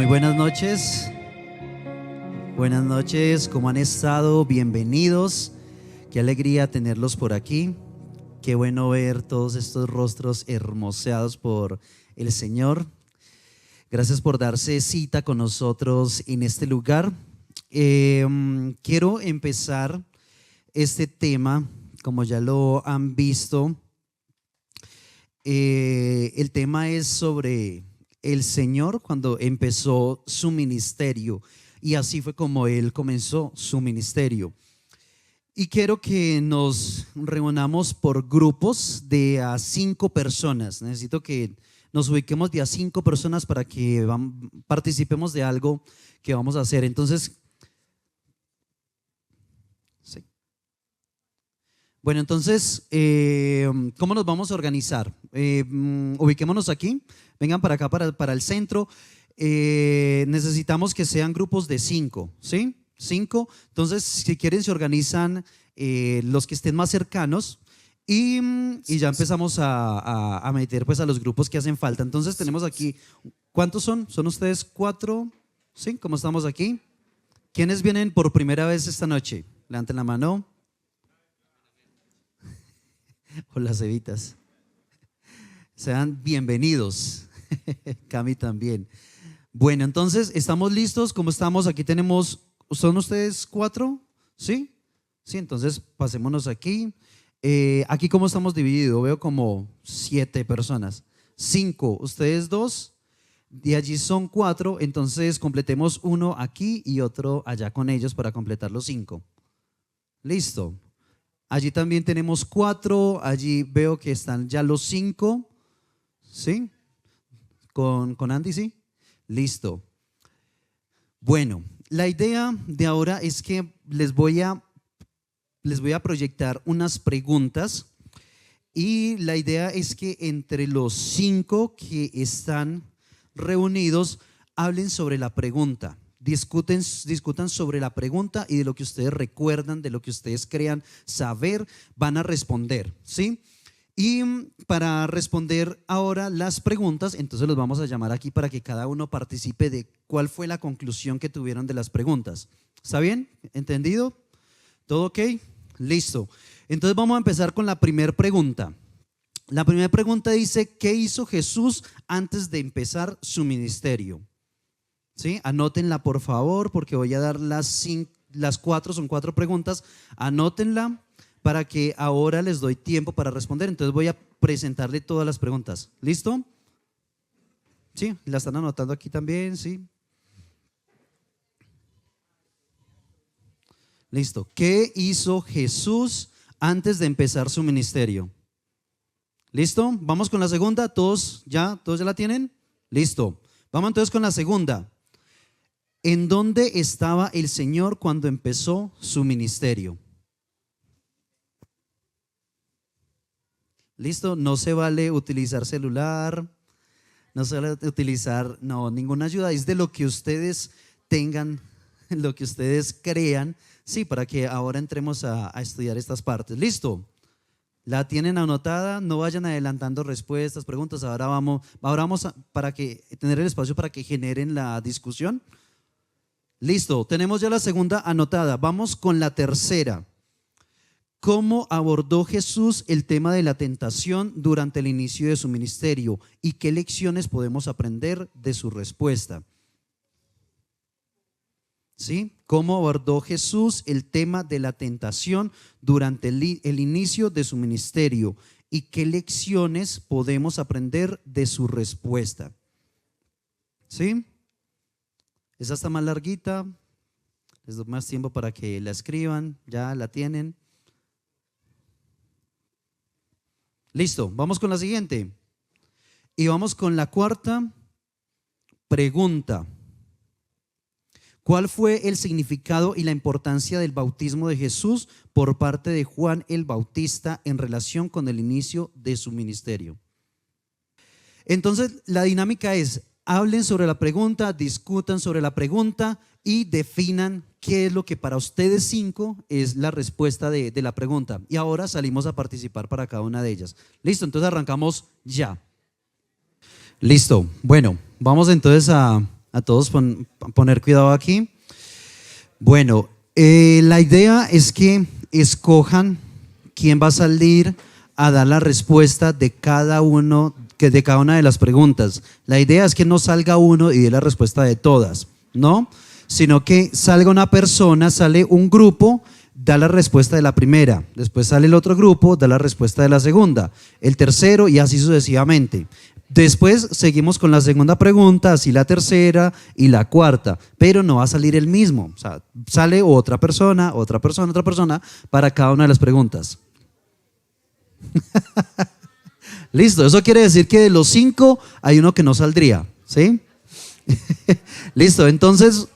buenas noches. Buenas noches, ¿cómo han estado? Bienvenidos. Qué alegría tenerlos por aquí. Qué bueno ver todos estos rostros hermoseados por el Señor. Gracias por darse cita con nosotros en este lugar. Quiero empezar este tema, como ya lo han visto. El tema es sobre el Señor cuando empezó su ministerio, y así fue como Él comenzó su ministerio. Y quiero que nos reunamos por grupos de a 5 personas. Necesito que nos ubiquemos de a 5 personas para que participemos de algo que vamos a hacer. Entonces, sí. Bueno, entonces, ¿cómo nos vamos a organizar? Ubiquémonos aquí, vengan para acá, para el centro. Necesitamos que sean grupos de 5, ¿sí? 5. Entonces, si quieren, se organizan los que estén más cercanos y ya empezamos a meter pues a los grupos que hacen falta. Entonces, tenemos aquí, ¿cuántos son? ¿Son ustedes 4? ¿Sí? ¿Cómo estamos aquí? ¿Quiénes vienen por primera vez esta noche? Levanten la mano. Hola, cevitas. Sean bienvenidos. Cami también. Bueno, entonces, ¿estamos listos? ¿Cómo estamos? Aquí tenemos, ¿son ustedes 4? ¿Sí? Sí, entonces pasémonos aquí. Aquí, ¿cómo estamos divididos? Veo como 7 personas. 5, ustedes 2, de allí son 4. Entonces, completemos uno aquí y otro allá con ellos para completar los 5. Listo. Allí también tenemos 4. Allí veo que están ya los 5. ¿Sí? ¿Con Andy, sí? Listo. Bueno, la idea de ahora es que les voy a proyectar unas preguntas, y la idea es que entre los 5 que están reunidos hablen sobre la pregunta, discutan sobre la pregunta, y de lo que ustedes recuerdan, de lo que ustedes crean saber, van a responder, ¿sí? Y para responder ahora las preguntas, entonces los vamos a llamar aquí para que cada uno participe de cuál fue la conclusión que tuvieron de las preguntas. ¿Está bien? ¿Entendido? ¿Todo ok? Listo. Entonces vamos a empezar con la primera pregunta. La primera pregunta dice: ¿qué hizo Jesús antes de empezar su ministerio? ¿Sí? Anótenla, por favor, porque voy a dar las 4, son 4 preguntas. Anótenla para que ahora les doy tiempo para responder. Entonces voy a presentarle todas las preguntas. ¿Listo? ¿Sí? ¿La están anotando aquí también? ¿Sí? Listo. ¿Qué hizo Jesús antes de empezar su ministerio? ¿Listo? Vamos con la segunda. ¿Todos ya la tienen? Listo. Vamos entonces con la segunda. ¿En dónde estaba el Señor cuando empezó su ministerio? ¿Listo? No se vale utilizar celular, no se vale utilizar ninguna ayuda. Es de lo que ustedes tengan, lo que ustedes crean, sí, para que ahora entremos a estudiar estas partes. ¿Listo? ¿La tienen anotada? No vayan adelantando respuestas, preguntas. Ahora vamos para tener el espacio para que generen la discusión. Listo, tenemos ya la segunda anotada. Vamos con la tercera. ¿Cómo abordó Jesús el tema de la tentación durante el inicio de su ministerio, y qué lecciones podemos aprender de su respuesta? ¿Sí? ¿Cómo abordó Jesús el tema de la tentación durante el inicio de su ministerio, y qué lecciones podemos aprender de su respuesta? ¿Sí? Esa está más larguita, les doy más tiempo para que la escriban. ¿Ya la tienen? Listo, vamos con la siguiente. Y vamos con la cuarta pregunta. ¿Cuál fue el significado y la importancia del bautismo de Jesús por parte de Juan el Bautista en relación con el inicio de su ministerio? Entonces, la dinámica es: hablen sobre la pregunta, discutan sobre la pregunta y definan qué es lo que para ustedes 5 es la respuesta de la pregunta. Y ahora salimos a participar para cada una de ellas. Listo, entonces arrancamos ya. Listo, bueno, vamos entonces a A todos poner cuidado aquí. Bueno, la idea es que escojan quién va a salir a dar la respuesta de cada uno, de cada una de las preguntas. La idea es que no salga uno y dé la respuesta de todas, ¿no? Sino que salga una persona, sale un grupo, da la respuesta de la primera, después sale el otro grupo, da la respuesta de la segunda, el tercero y así sucesivamente. Después seguimos con la segunda pregunta, así la tercera y la cuarta, pero no va a salir el mismo, o sea, sale otra persona, otra persona, otra persona para cada una de las preguntas. Listo, eso quiere decir que de los 5 hay uno que no saldría, ¿sí? Listo, entonces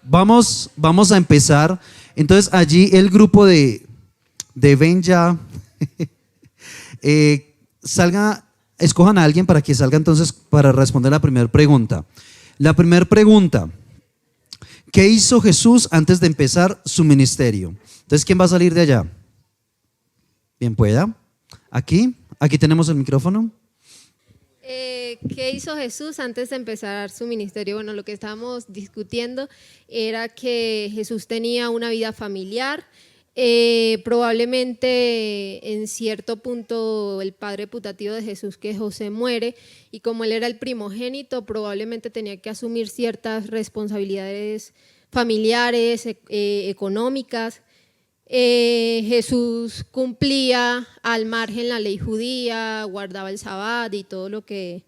vamos a empezar. Entonces allí el grupo de Benja, escojan a alguien para que salga entonces para responder la primera pregunta. La primera pregunta, ¿qué hizo Jesús antes de empezar su ministerio? Entonces, ¿quién va a salir de allá? Bien pueda. Aquí tenemos el micrófono. ¿Qué hizo Jesús antes de empezar su ministerio? Bueno, lo que estábamos discutiendo era que Jesús tenía una vida familiar. Probablemente en cierto punto el padre putativo de Jesús, que José, muere, y como él era el primogénito, probablemente tenía que asumir ciertas responsabilidades familiares, económicas. Jesús cumplía al margen la ley judía, guardaba el sabbat y todo lo que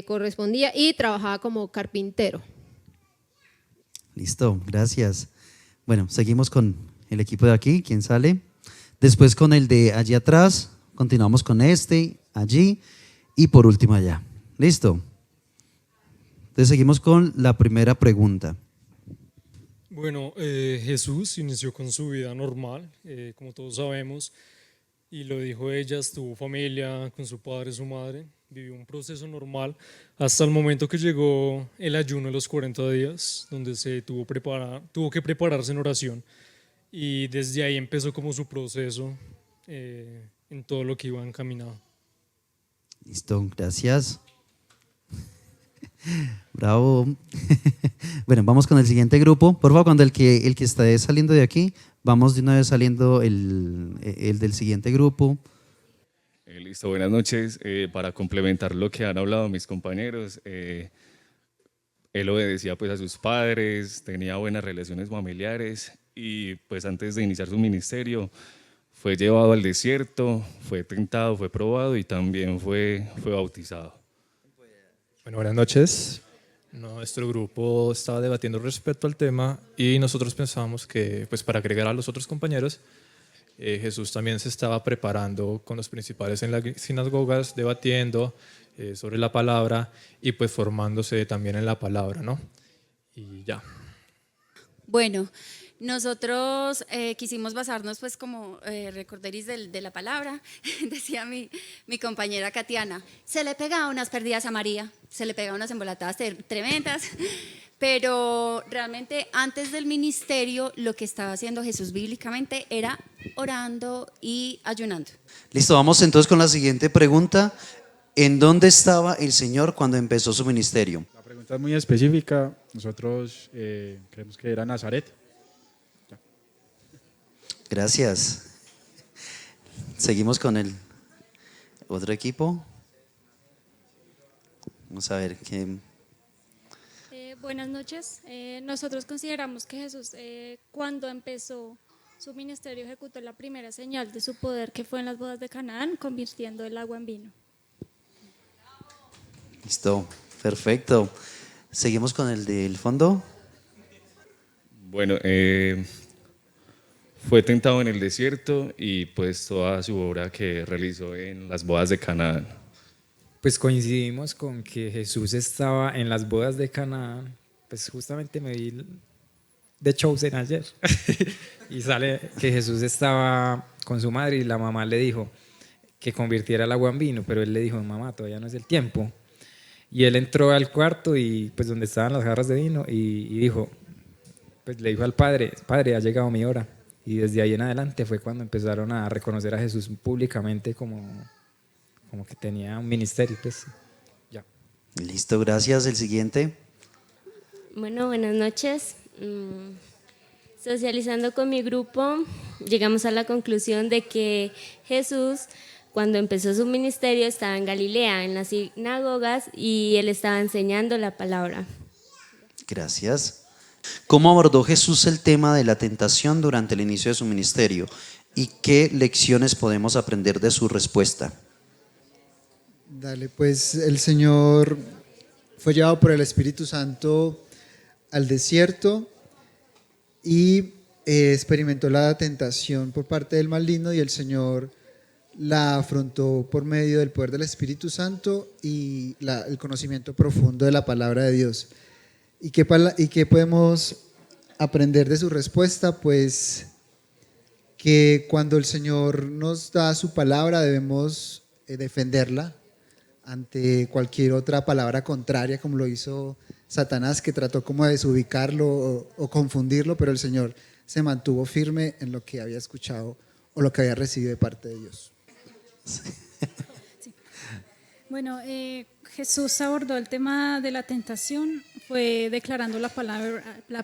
correspondía, y trabajaba como carpintero. Listo, gracias. Bueno, seguimos con el equipo de aquí. ¿Quién sale? Después con el de allí atrás, continuamos con allí y por último allá. ¿Listo? Entonces seguimos con la primera pregunta. Bueno, Jesús inició con su vida normal, como todos sabemos, y lo dijo ella, tuvo familia con su padre, su madre, vivió un proceso normal hasta el momento que llegó el ayuno de los 40 días, donde se tuvo que prepararse en oración, y desde ahí empezó como su proceso en todo lo que iba encaminado. Listo, gracias. Bravo. Bueno, vamos con el siguiente grupo. Por favor, cuando el que esté saliendo de aquí, vamos de una vez saliendo el del siguiente grupo. Listo, buenas noches. Para complementar lo que han hablado mis compañeros, él obedecía pues a sus padres, tenía buenas relaciones familiares y pues antes de iniciar su ministerio fue llevado al desierto, fue tentado, fue probado y también fue bautizado. Bueno, buenas noches. Nuestro grupo estaba debatiendo respecto al tema y nosotros pensábamos que, pues, para agregar a los otros compañeros, Jesús también se estaba preparando con los principales en las sinagogas, debatiendo sobre la palabra y pues formándose también en la palabra, ¿no? Y ya. Bueno, nosotros quisimos basarnos, pues, como recorderis de la palabra. Decía mi compañera Katiana, se le pegaba unas perdidas a María, se le pegaban unas embolatadas tremendas, pero realmente antes del ministerio lo que estaba haciendo Jesús bíblicamente era orando y ayunando. Listo, vamos entonces con la siguiente pregunta. ¿En dónde estaba el Señor cuando empezó su ministerio? La pregunta es muy específica. Nosotros creemos que era Nazaret. Ya. Gracias. Seguimos con el otro equipo. Vamos a ver qué. Buenas noches. Nosotros consideramos que Jesús, cuando empezó su ministerio, ejecutó la primera señal de su poder, que fue en las bodas de Canaán, convirtiendo el agua en vino. Listo, perfecto. Seguimos con el del fondo. Bueno, fue tentado en el desierto y pues toda su obra que realizó en las bodas de Canaán. Pues coincidimos con que Jesús estaba en las bodas de Canaán. Pues justamente me vi de Chosen ayer y sale que Jesús estaba con su madre y la mamá le dijo que convirtiera el agua en vino, pero él le dijo, mamá, todavía no es el tiempo. Y él entró al cuarto y pues donde estaban las jarras de vino y dijo, pues le dijo al padre, padre, ha llegado mi hora. Y desde ahí en adelante fue cuando empezaron a reconocer a Jesús públicamente como que tenía un ministerio, pues ya. Listo, gracias. El siguiente. Bueno, buenas noches. Socializando con mi grupo, llegamos a la conclusión de que Jesús, cuando empezó su ministerio, estaba en Galilea, en las sinagogas, y él estaba enseñando la palabra. Gracias. ¿Cómo abordó Jesús el tema de la tentación durante el inicio de su ministerio? ¿Y qué lecciones podemos aprender de su respuesta? Dale, pues el Señor fue llevado por el Espíritu Santo al desierto y experimentó la tentación por parte del maligno, y el Señor la afrontó por medio del poder del Espíritu Santo y el conocimiento profundo de la palabra de Dios. ¿Y qué podemos aprender de su respuesta? Pues que cuando el Señor nos da su palabra debemos defenderla ante cualquier otra palabra contraria, como lo hizo Satanás, que trató como de desubicarlo o confundirlo, pero el Señor se mantuvo firme en lo que había escuchado o lo que había recibido de parte de Dios. Sí. Bueno, Jesús abordó el tema de la tentación, fue declarando la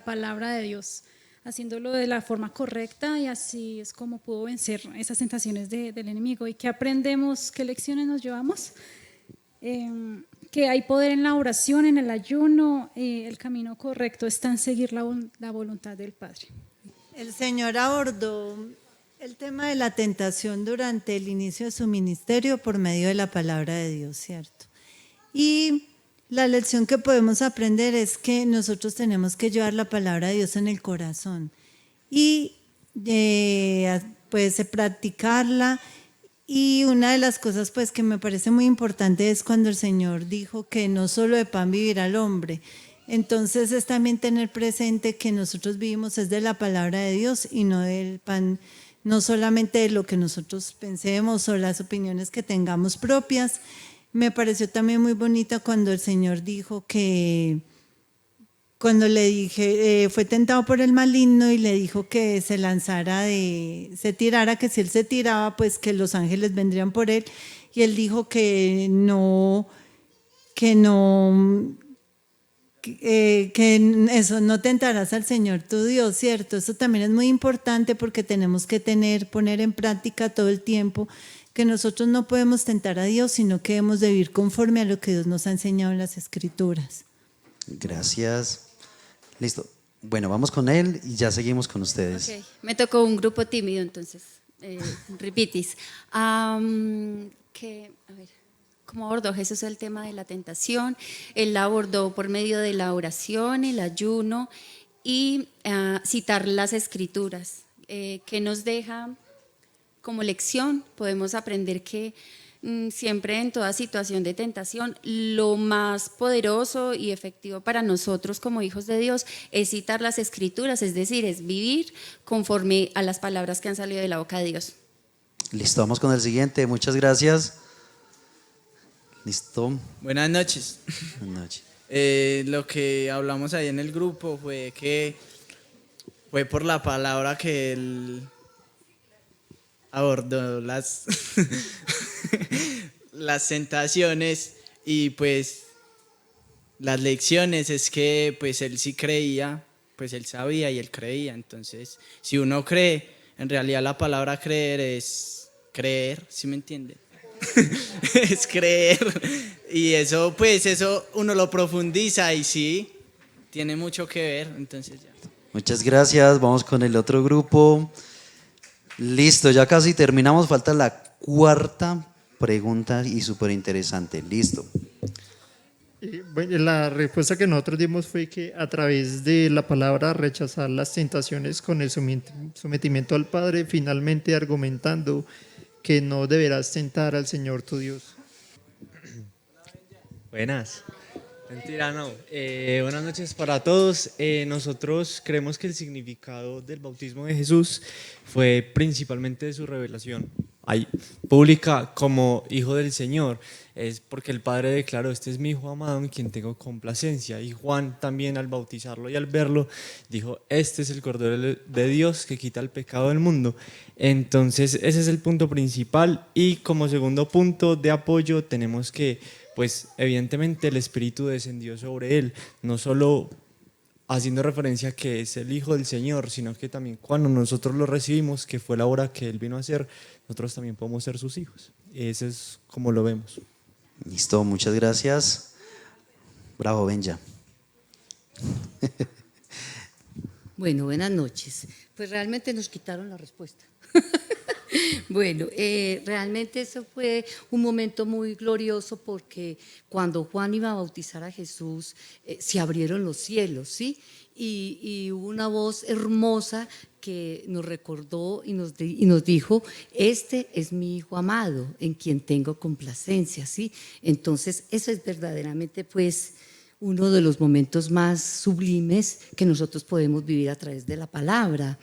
palabra de Dios, haciéndolo de la forma correcta, y así es como pudo vencer esas tentaciones del enemigo. ¿Y qué aprendemos? ¿Qué lecciones nos llevamos? Que hay poder en la oración, en el ayuno. El camino correcto está en seguir la voluntad del Padre. El Señor abordó el tema de la tentación durante el inicio de su ministerio por medio de la palabra de Dios, ¿cierto? Y la lección que podemos aprender es que nosotros tenemos que llevar la palabra de Dios en el corazón y pues practicarla. Y una de las cosas pues que me parece muy importante es cuando el Señor dijo que no solo de pan vivirá el hombre. Entonces es también tener presente que nosotros vivimos es de la palabra de Dios y no del pan, no solamente de lo que nosotros pensemos o las opiniones que tengamos propias. Me pareció también muy bonita cuando el Señor dijo que cuando le dije, fue tentado por el maligno y le dijo que se lanzara, se tirara, que si él se tiraba, pues que los ángeles vendrían por él. Y él dijo que eso, no tentarás al Señor tu Dios, ¿cierto? Eso también es muy importante porque tenemos que poner en práctica todo el tiempo que nosotros no podemos tentar a Dios, sino que debemos de vivir conforme a lo que Dios nos ha enseñado en las Escrituras. Gracias. Listo. Bueno, vamos con él y ya seguimos con ustedes. Okay. Me tocó un grupo tímido, entonces, repitis. A ver, ¿cómo abordó Jesús el tema de la tentación? Él la abordó por medio de la oración, el ayuno y citar las Escrituras, que nos deja como lección. Podemos aprender que siempre en toda situación de tentación, lo más poderoso y efectivo para nosotros como hijos de Dios es citar las Escrituras, es decir, es vivir conforme a las palabras que han salido de la boca de Dios. Listo, vamos con el siguiente. Muchas gracias. Listo. Buenas noches. Buenas noches. Lo que hablamos ahí en el grupo fue que fue por la palabra que él abordó las tentaciones, y pues las lecciones es que pues él sí creía, pues él sabía y él creía. Entonces, si uno cree, en realidad la palabra creer es creer, ¿sí me entiende? Es creer, y eso pues eso uno lo profundiza y sí, tiene mucho que ver. Entonces ya. Muchas gracias, vamos con el otro grupo. Listo, ya casi terminamos, falta la cuarta pregunta y súper interesante. Listo. Bueno, la respuesta que nosotros dimos fue que a través de la palabra rechazar las tentaciones con el sometimiento al Padre, finalmente argumentando que no deberás tentar al Señor tu Dios. Buenas. Mentira, no. Buenas noches para todos. Nosotros creemos que el significado del bautismo de Jesús fue principalmente de su revelación pública como hijo del Señor. Es porque el Padre declaró: este es mi hijo amado en quien tengo complacencia. Y Juan también, al bautizarlo y al verlo, dijo: este es el Cordero de Dios que quita el pecado del mundo. Entonces ese es el punto principal, y como segundo punto de apoyo tenemos que, pues evidentemente el Espíritu descendió sobre él, no solo haciendo referencia a que es el Hijo del Señor, sino que también cuando nosotros lo recibimos, que fue la obra que Él vino a hacer, nosotros también podemos ser sus hijos. Ese es como lo vemos. Listo, muchas gracias. Bravo, Benja. Bueno, buenas noches. Pues realmente nos quitaron la respuesta. Bueno, realmente eso fue un momento muy glorioso porque cuando Juan iba a bautizar a Jesús, se abrieron los cielos, ¿sí? Y hubo una voz hermosa que nos recordó y nos dijo, este es mi Hijo amado, en quien tengo complacencia, ¿sí? Entonces, eso es verdaderamente, pues, uno de los momentos más sublimes que nosotros podemos vivir a través de la palabra.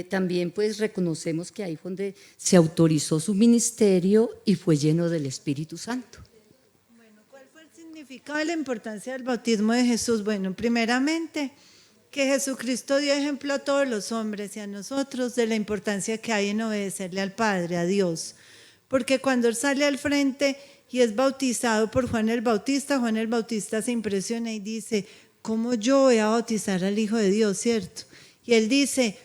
También pues reconocemos que ahí fue donde se autorizó su ministerio y fue lleno del Espíritu Santo. Bueno, ¿cuál fue el significado y la importancia del bautismo de Jesús? Bueno, primeramente, que Jesucristo dio ejemplo a todos los hombres y a nosotros de la importancia que hay en obedecerle al Padre, a Dios. Porque cuando Él sale al frente y es bautizado por Juan el Bautista se impresiona y dice, ¿cómo yo voy a bautizar al Hijo de Dios, cierto? Y Él dice,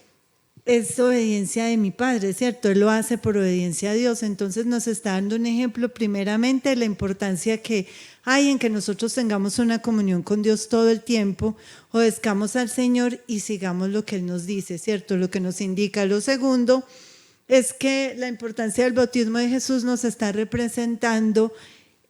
es obediencia de mi Padre, ¿cierto? Él lo hace por obediencia a Dios. Entonces nos está dando un ejemplo primeramente de la importancia que hay en que nosotros tengamos una comunión con Dios todo el tiempo, obedezcamos al Señor y sigamos lo que Él nos dice, ¿cierto? Lo que nos indica. Lo segundo es que la importancia del bautismo de Jesús nos está representando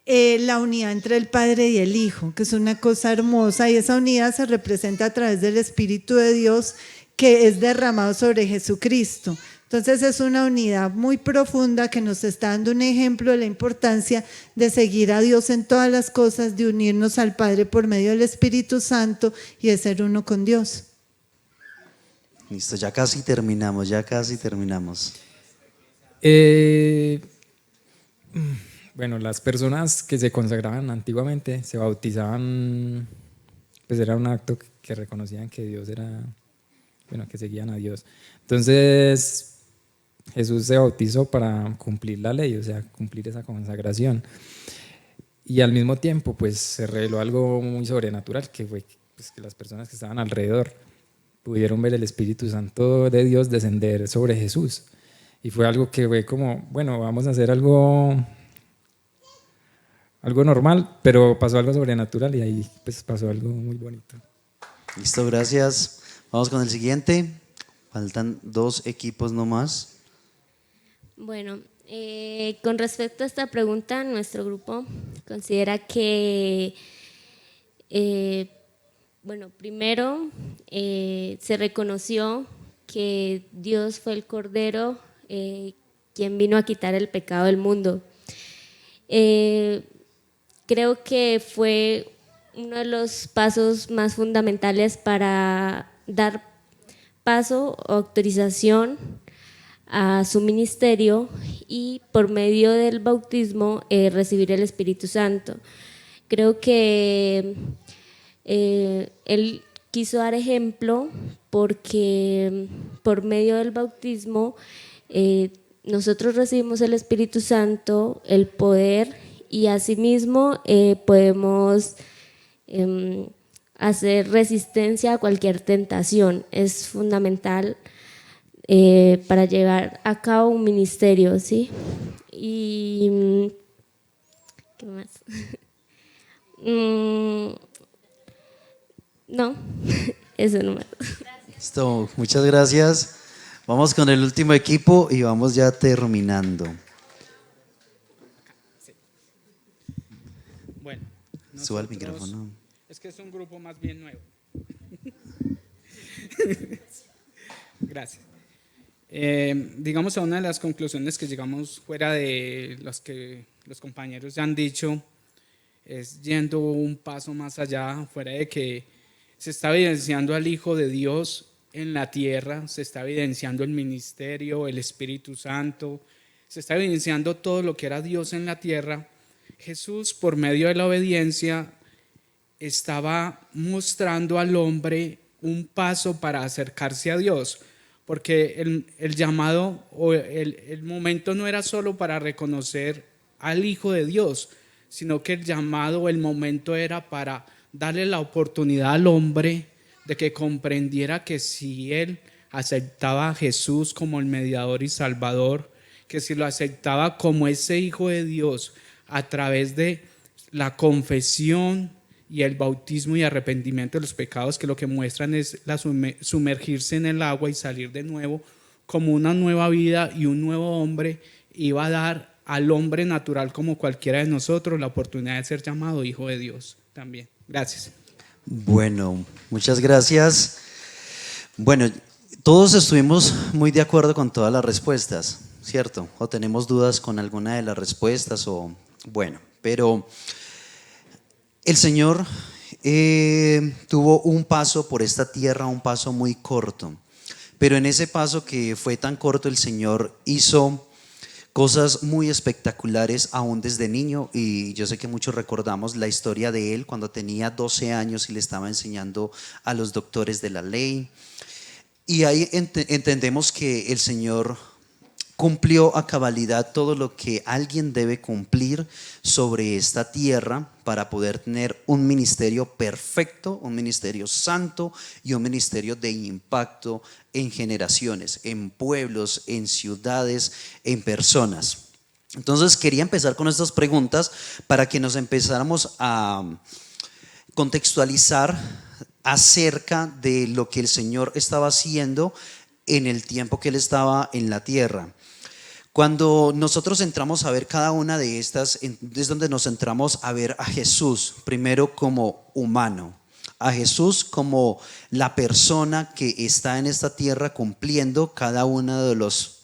la unidad entre el Padre y el Hijo, que es una cosa hermosa, y esa unidad se representa a través del Espíritu de Dios que es derramado sobre Jesucristo. Entonces es una unidad muy profunda que nos está dando un ejemplo de la importancia de seguir a Dios en todas las cosas, de unirnos al Padre por medio del Espíritu Santo y de ser uno con Dios. Listo, ya casi terminamos. Bueno, las personas que se consagraban antiguamente se bautizaban, pues era un acto que reconocían que Dios era, bueno, que seguían a Dios. Entonces Jesús se bautizó para cumplir la ley, o sea, cumplir esa consagración. Y al mismo tiempo, pues se reveló algo muy sobrenatural, que fue pues, que las personas que estaban alrededor pudieron ver el Espíritu Santo de Dios descender sobre Jesús. Y fue algo que fue como, bueno, vamos a hacer algo normal, pero pasó algo sobrenatural y ahí pues pasó algo muy bonito. Listo, gracias. Vamos con el siguiente. Faltan 2 equipos nomás. Bueno, con respecto a esta pregunta, nuestro grupo considera que, bueno, primero se reconoció que Dios fue el Cordero quien vino a quitar el pecado del mundo. Creo que fue uno de los pasos más fundamentales para dar paso o autorización a su ministerio y por medio del bautismo recibir el Espíritu Santo. Creo que él quiso dar ejemplo porque por medio del bautismo nosotros recibimos el Espíritu Santo, el poder, y asimismo podemos hacer resistencia a cualquier tentación. Es fundamental para llevar a cabo un ministerio, ¿sí? Y ¿qué más? No, eso no más. Listo, muchas gracias. Vamos con el último equipo y vamos ya terminando. Bueno, suba el micrófono. Es que es un grupo más bien nuevo. Gracias. Digamos, a una de las conclusiones que llegamos fuera de los que los compañeros ya han dicho, es yendo un paso más allá, fuera de que se está evidenciando al Hijo de Dios en la tierra, se está evidenciando el ministerio, el Espíritu Santo, se está evidenciando todo lo que era Dios en la tierra. Jesús, por medio de la obediencia, estaba mostrando al hombre un paso para acercarse a Dios, porque el llamado o el momento no era solo para reconocer al Hijo de Dios, sino que el llamado, el momento era para darle la oportunidad al hombre de que comprendiera que si él aceptaba a Jesús como el mediador y salvador, que si lo aceptaba como ese Hijo de Dios a través de la confesión y el bautismo y arrepentimiento de los pecados, que lo que muestran es sumergirse en el agua y salir de nuevo como una nueva vida y un nuevo hombre, iba a dar al hombre natural como cualquiera de nosotros la oportunidad de ser llamado Hijo de Dios también. Gracias. Bueno, muchas gracias. Bueno, todos estuvimos muy de acuerdo con todas las respuestas, ¿cierto? ¿O tenemos dudas con alguna de las respuestas? Bueno, pero el Señor tuvo un paso por esta tierra, un paso muy corto. Pero en ese paso que fue tan corto, el Señor hizo cosas muy espectaculares aún desde niño, y yo sé que muchos recordamos la historia de él cuando tenía 12 años y le estaba enseñando a los doctores de la ley. Y ahí entendemos que el Señor cumplió a cabalidad todo lo que alguien debe cumplir sobre esta tierra para poder tener un ministerio perfecto, un ministerio santo y un ministerio de impacto en generaciones, en pueblos, en ciudades, en personas. Entonces quería empezar con estas preguntas para que nos empezáramos a contextualizar acerca de lo que el Señor estaba haciendo en el tiempo que Él estaba en la tierra. Cuando nosotros entramos a ver cada una de estas, es donde nos entramos a ver a Jesús, primero como humano, a Jesús como la persona que está en esta tierra cumpliendo cada uno de los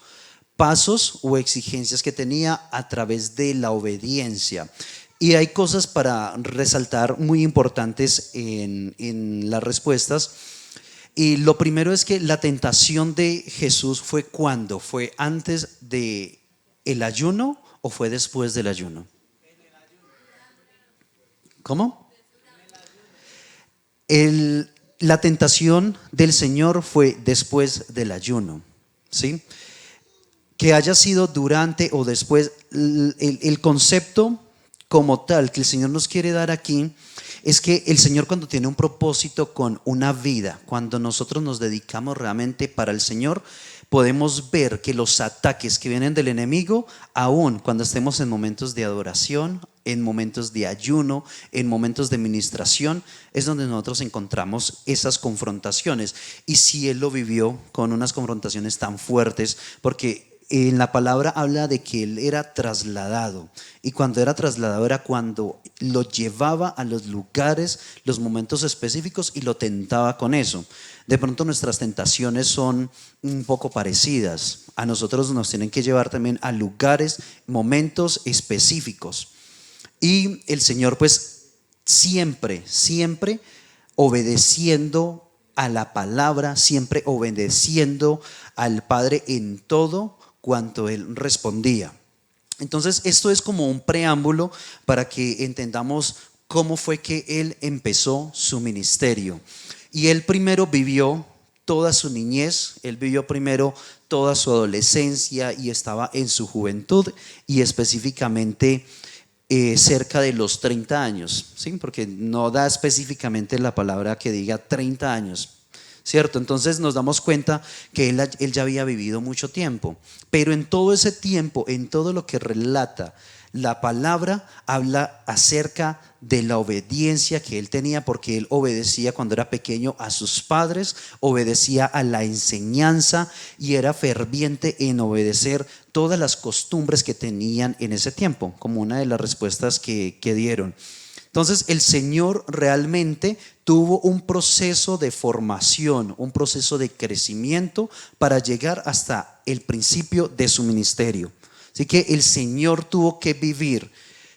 pasos o exigencias que tenía a través de la obediencia. Y hay cosas para resaltar muy importantes en las respuestas. Y lo primero es que la tentación de Jesús fue ¿cuándo? ¿Fue antes del ayuno o fue después del ayuno? ¿Cómo? La tentación del Señor fue después del ayuno, ¿sí? Que haya sido durante o después, el concepto como tal que el Señor nos quiere dar aquí es que el Señor, cuando tiene un propósito con una vida, cuando nosotros nos dedicamos realmente para el Señor, podemos ver que los ataques que vienen del enemigo, aún cuando estemos en momentos de adoración, en momentos de ayuno, en momentos de ministración, es donde nosotros encontramos esas confrontaciones. Y si Él lo vivió con unas confrontaciones tan fuertes, porque en la palabra habla de que Él era trasladado, y cuando era trasladado era cuando lo llevaba a los lugares, los momentos específicos, y lo tentaba con eso. De pronto nuestras tentaciones son un poco parecidas. A nosotros nos tienen que llevar también a lugares, momentos específicos. Y el Señor pues siempre obedeciendo a la palabra, siempre obedeciendo al Padre en todo cuanto Él respondía. Entonces esto es como un preámbulo para que entendamos cómo fue que Él empezó su ministerio. Y Él primero vivió toda su niñez, Él vivió primero toda su adolescencia y estaba en su juventud, y específicamente cerca de los 30 años, ¿sí? Porque no da específicamente la palabra que diga 30 años, ¿cierto? Entonces nos damos cuenta que él ya había vivido mucho tiempo, pero en todo ese tiempo, en todo lo que relata la palabra, habla acerca de la obediencia que él tenía, porque él obedecía cuando era pequeño a sus padres, obedecía a la enseñanza y era ferviente en obedecer todas las costumbres que tenían en ese tiempo, como una de las respuestas que dieron. Entonces el Señor realmente tuvo un proceso de formación, un proceso de crecimiento para llegar hasta el principio de su ministerio. Así que el Señor tuvo que vivir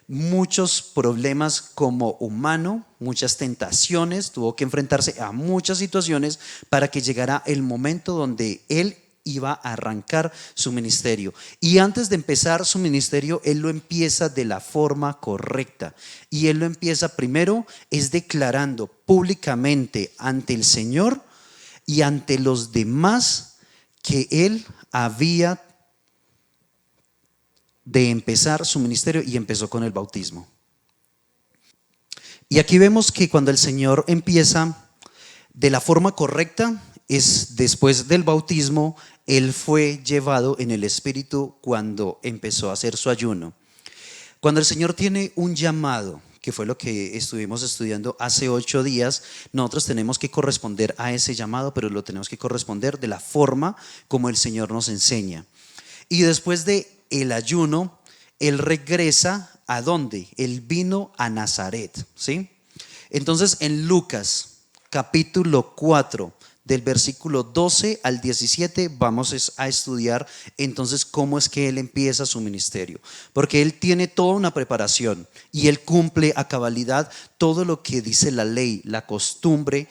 muchos problemas como humano, muchas tentaciones, tuvo que enfrentarse a muchas situaciones para que llegara el momento donde Él iba a arrancar su ministerio. Y antes de empezar su ministerio, Él lo empieza de la forma correcta. Y Él lo empieza primero es declarando públicamente ante el Señor y ante los demás que Él había de empezar su ministerio, y empezó con el bautismo. Y aquí vemos que cuando el Señor empieza de la forma correcta es después del bautismo, él fue llevado en el Espíritu cuando empezó a hacer su ayuno. Cuando el Señor tiene un llamado, que fue lo que estuvimos estudiando hace 8 días, nosotros tenemos que corresponder a ese llamado, pero lo tenemos que corresponder de la forma como el Señor nos enseña. Y después de el ayuno, él regresa ¿a dónde? Él vino a Nazaret, ¿sí? Entonces en Lucas capítulo 4, del versículo 12 al 17, vamos a estudiar entonces cómo es que él empieza su ministerio, porque él tiene toda una preparación y él cumple a cabalidad todo lo que dice la ley, la costumbre,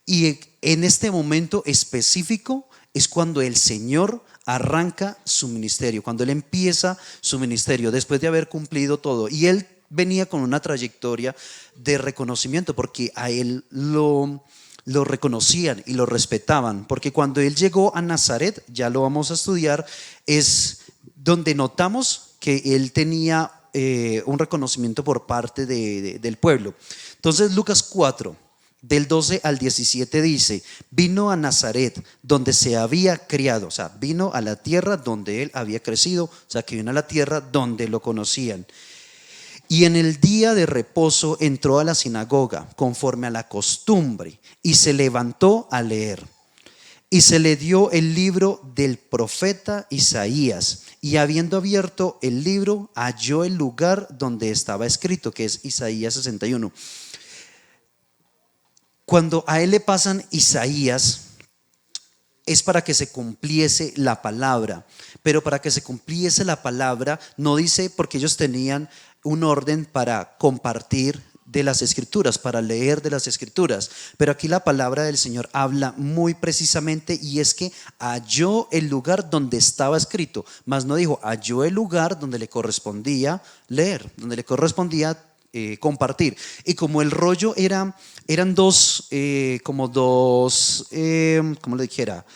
y en este momento específico es cuando el Señor arranca su ministerio, cuando él empieza su ministerio después de haber cumplido todo. Y él venía con una trayectoria de reconocimiento, porque a él lo reconocían y lo respetaban, porque cuando él llegó a Nazaret, ya lo vamos a estudiar, es donde notamos que él tenía un reconocimiento por parte del pueblo. Entonces Lucas 4, del 12 al 17 dice: vino a Nazaret, donde se había criado, o sea, vino a la tierra donde él había crecido, o sea, que vino a la tierra donde lo conocían. Y en el día de reposo entró a la sinagoga conforme a la costumbre y se levantó a leer. Y se le dio el libro del profeta Isaías, y habiendo abierto el libro halló el lugar donde estaba escrito, que es Isaías 61. Cuando a él le pasan Isaías, es para que se cumpliese la palabra, pero para que se cumpliese la palabra no dice, porque ellos tenían un orden para compartir de las escrituras, para leer de las escrituras, pero aquí la palabra del Señor habla muy precisamente, y es que halló el lugar donde estaba escrito, mas no dijo halló el lugar donde le correspondía leer, donde le correspondía compartir. Y como el rollo eran dos, ¿cómo le dijera?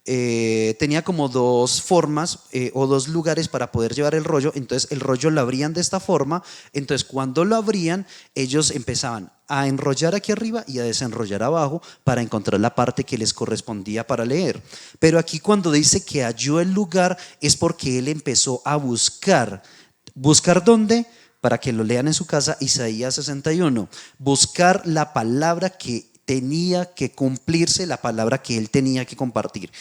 Tenía como dos formas o dos lugares para poder llevar el rollo. Entonces el rollo lo abrían de esta forma. Entonces cuando lo abrían, ellos empezaban a enrollar aquí arriba y a desenrollar abajo para encontrar la parte que les correspondía para leer. Pero aquí cuando dice que halló el lugar, es porque él empezó a buscar. ¿Buscar dónde? Para que lo lean en su casa, Isaías 61. Buscar la palabra que tenía que cumplirse, la palabra que él tenía que compartir.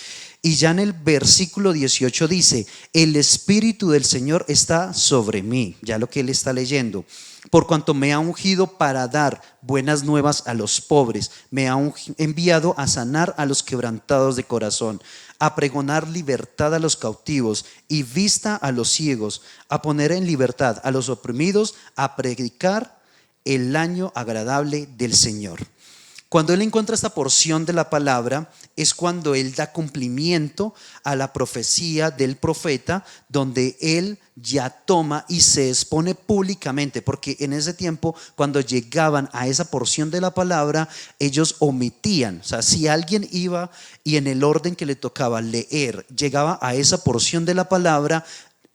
Y ya en el versículo 18 dice: el Espíritu del Señor está sobre mí, ya lo que él está leyendo, por cuanto me ha ungido para dar buenas nuevas a los pobres, me ha enviado a sanar a los quebrantados de corazón, a pregonar libertad a los cautivos y vista a los ciegos, a poner en libertad a los oprimidos, a predicar el año agradable del Señor. Cuando él encuentra esta porción de la palabra, es cuando él da cumplimiento a la profecía del profeta, donde él ya toma y se expone públicamente, porque en ese tiempo, cuando llegaban a esa porción de la palabra, ellos omitían. O sea, si alguien iba y en el orden que le tocaba leer, llegaba a esa porción de la palabra,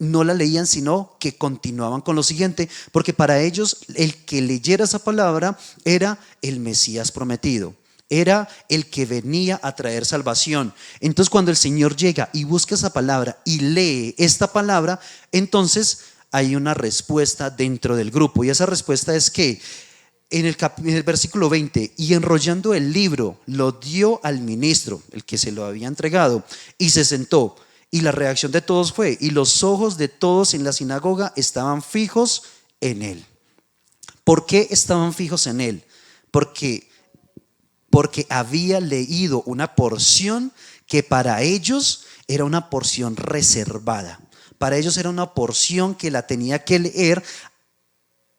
no la leían, sino que continuaban con lo siguiente, porque para ellos el que leyera esa palabra era el Mesías prometido, era el que venía a traer salvación. Entonces cuando el Señor llega y busca esa palabra y lee esta palabra, entonces hay una respuesta dentro del grupo, y esa respuesta es que en el versículo 20, y enrollando el libro lo dio al ministro, el que se lo había entregado, y se sentó. Y la reacción de todos fue, y los ojos de todos en la sinagoga estaban fijos en él. ¿Por qué estaban fijos en él? Porque había leído una porción que para ellos era una porción reservada. Para ellos era una porción que la tenía que leer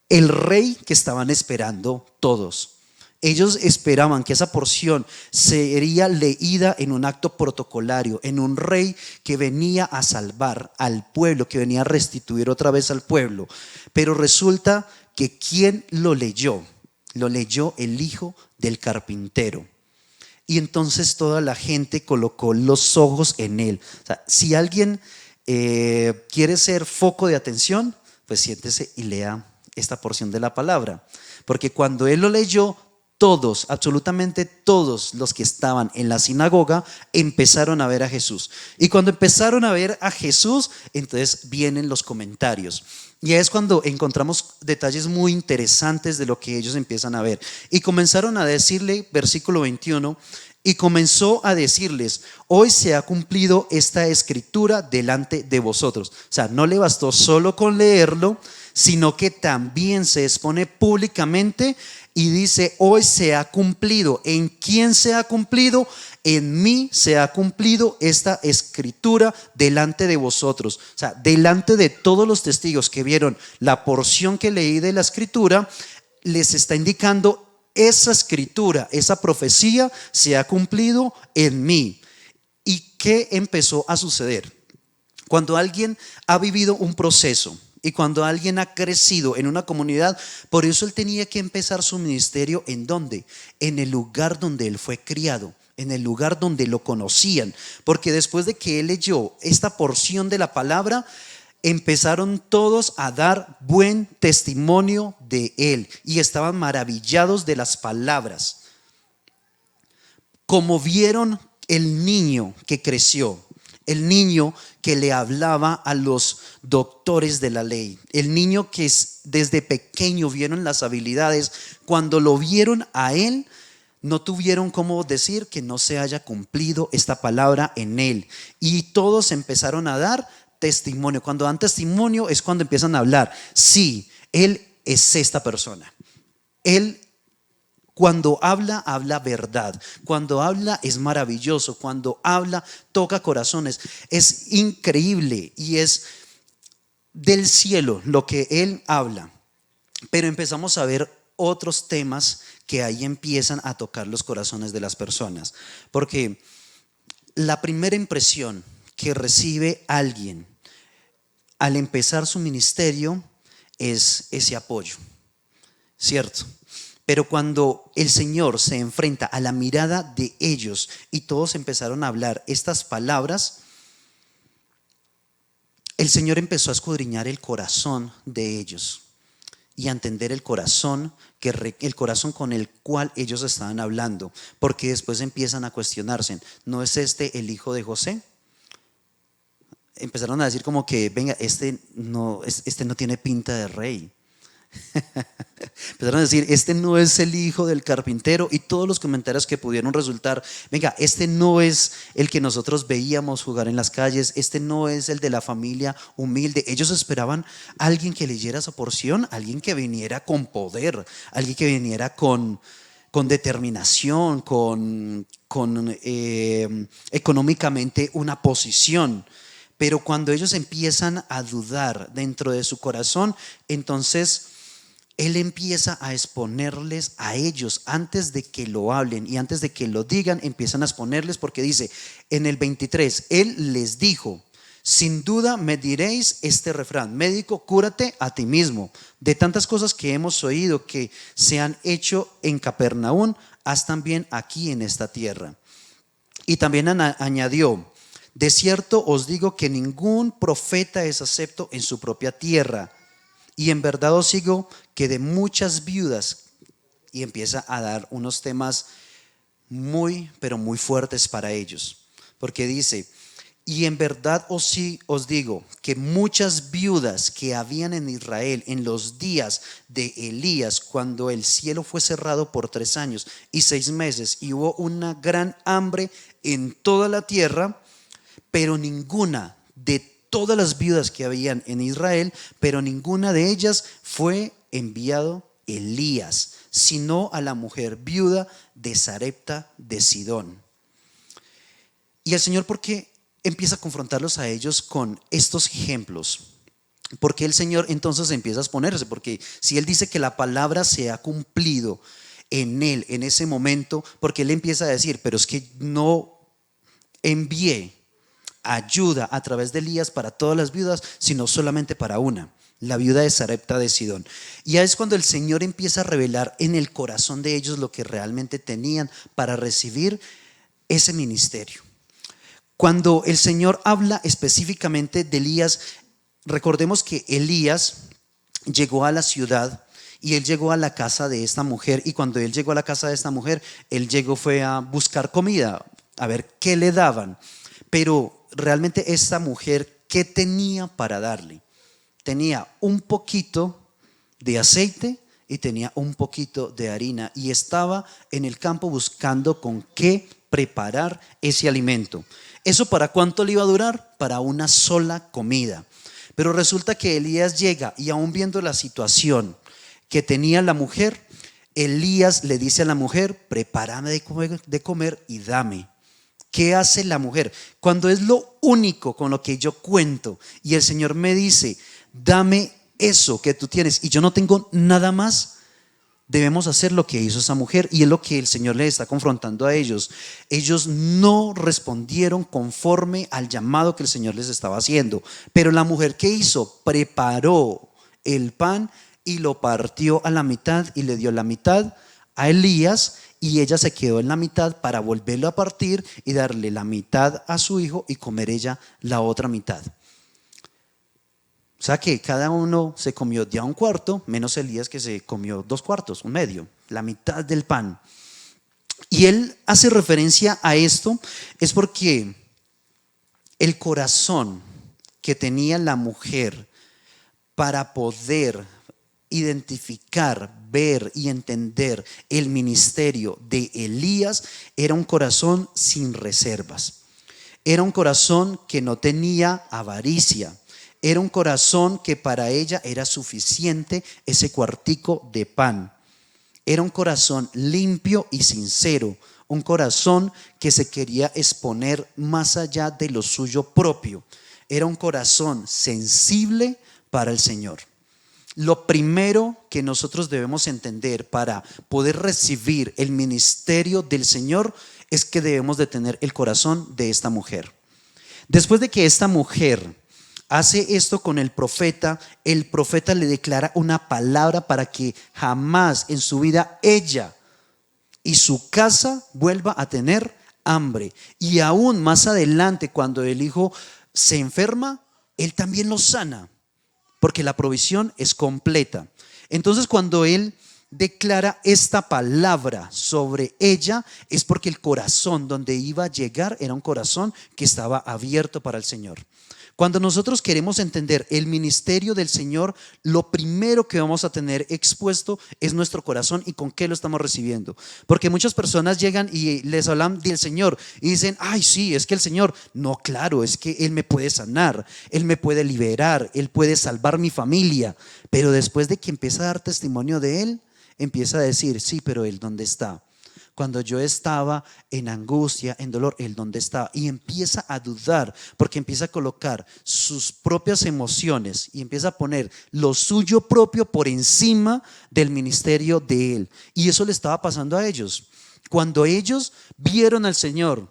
el rey que estaban esperando todos. Ellos esperaban que esa porción sería leída en un acto protocolario, en un rey que venía a salvar al pueblo, que venía a restituir otra vez al pueblo. Pero resulta que ¿quién lo leyó? Lo leyó el hijo del carpintero. Y entonces toda la gente colocó los ojos en él. O sea, si alguien quiere ser foco de atención, pues siéntese y lea esta porción de la palabra. Porque cuando él lo leyó, todos, absolutamente todos los que estaban en la sinagoga empezaron a ver a Jesús. Y cuando empezaron a ver a Jesús, entonces vienen los comentarios. Y es cuando encontramos detalles muy interesantes de lo que ellos empiezan a ver. Y comenzaron a decirle, versículo 21, y comenzó a decirles: hoy se ha cumplido esta escritura delante de vosotros. O sea, no le bastó solo con leerlo, sino que también se expone públicamente y dice: hoy se ha cumplido. ¿En quién se ha cumplido? En mí se ha cumplido esta escritura delante de vosotros. O sea, delante de todos los testigos que vieron la porción que leí de la escritura, les está indicando: esa escritura, esa profecía se ha cumplido en mí. ¿Y qué empezó a suceder? Cuando alguien ha vivido un proceso y cuando alguien ha crecido en una comunidad, por eso él tenía que empezar su ministerio ¿en dónde? En el lugar donde él fue criado, en el lugar donde lo conocían, porque después de que él leyó esta porción de la palabra, empezaron todos a dar buen testimonio de él y estaban maravillados de las palabras. Como vieron el niño que creció, el niño que le hablaba a los doctores de la ley, el niño que desde pequeño vieron las habilidades, cuando lo vieron a él, no tuvieron cómo decir que no se haya cumplido esta palabra en él. Y todos empezaron a dar testimonio. Cuando dan testimonio es cuando empiezan a hablar. Sí, él es esta persona. Él, cuando habla, habla verdad. Cuando habla es maravilloso. Cuando habla, toca corazones. Es increíble y es del cielo lo que él habla. Pero empezamos a ver otros temas que ahí empiezan a tocar los corazones de las personas. Porque la primera impresión que recibe alguien al empezar su ministerio es ese apoyo, ¿cierto? Pero cuando el Señor se enfrenta a la mirada de ellos y todos empezaron a hablar estas palabras, el Señor empezó a escudriñar el corazón de ellos y a entender el corazón con el cual ellos estaban hablando, porque después empiezan a cuestionarse: ¿no es este el hijo de José? Empezaron a decir como que venga, este no tiene pinta de rey. Empezaron a decir: este no es el hijo del carpintero, y todos los comentarios que pudieron resultar: venga, este no es el que nosotros veíamos jugar en las calles, este no es el de la familia humilde. Ellos esperaban a alguien que leyera esa porción, alguien que viniera con poder, alguien que viniera con determinación, con económicamente una posición. Pero cuando ellos empiezan a dudar dentro de su corazón, entonces Él empieza a exponerles a ellos antes de que lo hablen y antes de que lo digan, empiezan a exponerles, porque dice en el 23, Él les dijo: sin duda me diréis este refrán: médico, cúrate a ti mismo. De tantas cosas que hemos oído que se han hecho en Capernaum, haz también aquí en esta tierra. Y también añadió: de cierto os digo que ningún profeta es acepto en su propia tierra. Y en verdad os digo que de muchas viudas, y empieza a dar unos temas muy, pero muy fuertes para ellos, porque dice: y en verdad os digo que muchas viudas que habían en Israel en los días de Elías, cuando el cielo fue cerrado por 3 años y 6 meses y hubo una gran hambre en toda la tierra, pero ninguna de todas las viudas que habían en Israel, pero ninguna de ellas fue enviado Elías, sino a la mujer viuda de Sarepta de Sidón. Y el Señor, ¿por qué empieza a confrontarlos a ellos con estos ejemplos? Porque el Señor entonces empieza a exponerse, porque si Él dice que la palabra se ha cumplido en Él en ese momento, porque Él empieza a decir: pero es que no envié ayuda a través de Elías para todas las viudas, sino solamente para una, la viuda de Sarepta de Sidón. Y es cuando el Señor empieza a revelar en el corazón de ellos lo que realmente tenían para recibir ese ministerio. Cuando el Señor habla específicamente de Elías, recordemos que Elías llegó a la ciudad Y él llegó a la casa de esta mujer, y cuando él llegó a la casa de esta mujer, fue a buscar comida, a ver qué le daban. Pero realmente esta mujer, ¿qué tenía para darle? Tenía un poquito de aceite y tenía un poquito de harina, y estaba en el campo buscando con qué preparar ese alimento. ¿Eso para cuánto le iba a durar? Para una sola comida. Pero resulta que Elías llega, y aún viendo la situación que tenía la mujer, Elías le dice a la mujer: prepárame de comer y dame. ¿Qué hace la mujer? Cuando es lo único con lo que yo cuento y el Señor me dice: dame eso que tú tienes y yo no tengo nada más, debemos hacer lo que hizo esa mujer, y es lo que el Señor les está confrontando a ellos. Ellos no respondieron conforme al llamado que el Señor les estaba haciendo. Pero la mujer, ¿qué hizo? Preparó el pan y lo partió a la mitad y le dio la mitad a Elías, y ella se quedó en la mitad para volverlo a partir y darle la mitad a su hijo y comer ella la otra mitad. O sea que cada uno se comió ya un cuarto, menos Elías, que se comió 2/4, un medio, la mitad del pan. Y él hace referencia a esto, es porque el corazón que tenía la mujer para poder identificar, ver y entender el ministerio de Elías era un corazón sin reservas. Era un corazón que no tenía avaricia. Era un corazón que para ella era suficiente ese cuartico de pan. Era un corazón limpio y sincero, un corazón que se quería exponer más allá de lo suyo propio. Era un corazón sensible para el Señor. Lo primero que nosotros debemos entender para poder recibir el ministerio del Señor es que debemos de tener el corazón de esta mujer. Después de que esta mujer hace esto con el profeta le declara una palabra para que jamás en su vida ella y su casa vuelva a tener hambre. Y aún más adelante, cuando el hijo se enferma, él también lo sana, porque la provisión es completa. Entonces, cuando él declara esta palabra sobre ella, es porque el corazón donde iba a llegar era un corazón que estaba abierto para el Señor. Cuando nosotros queremos entender el ministerio del Señor, lo primero que vamos a tener expuesto es nuestro corazón y con qué lo estamos recibiendo. Porque muchas personas llegan y les hablan del Señor y dicen: ay, sí, es que el Señor, no, claro, es que Él me puede sanar, Él me puede liberar, Él puede salvar mi familia. Pero después de que empieza a dar testimonio de Él, empieza a decir: sí, pero Él, ¿dónde está? Cuando yo estaba en angustia, en dolor, ¿Él dónde estaba? Y empieza a dudar, porque empieza a colocar sus propias emociones y empieza a poner lo suyo propio por encima del ministerio de Él. Y eso le estaba pasando a ellos. Cuando ellos vieron al Señor,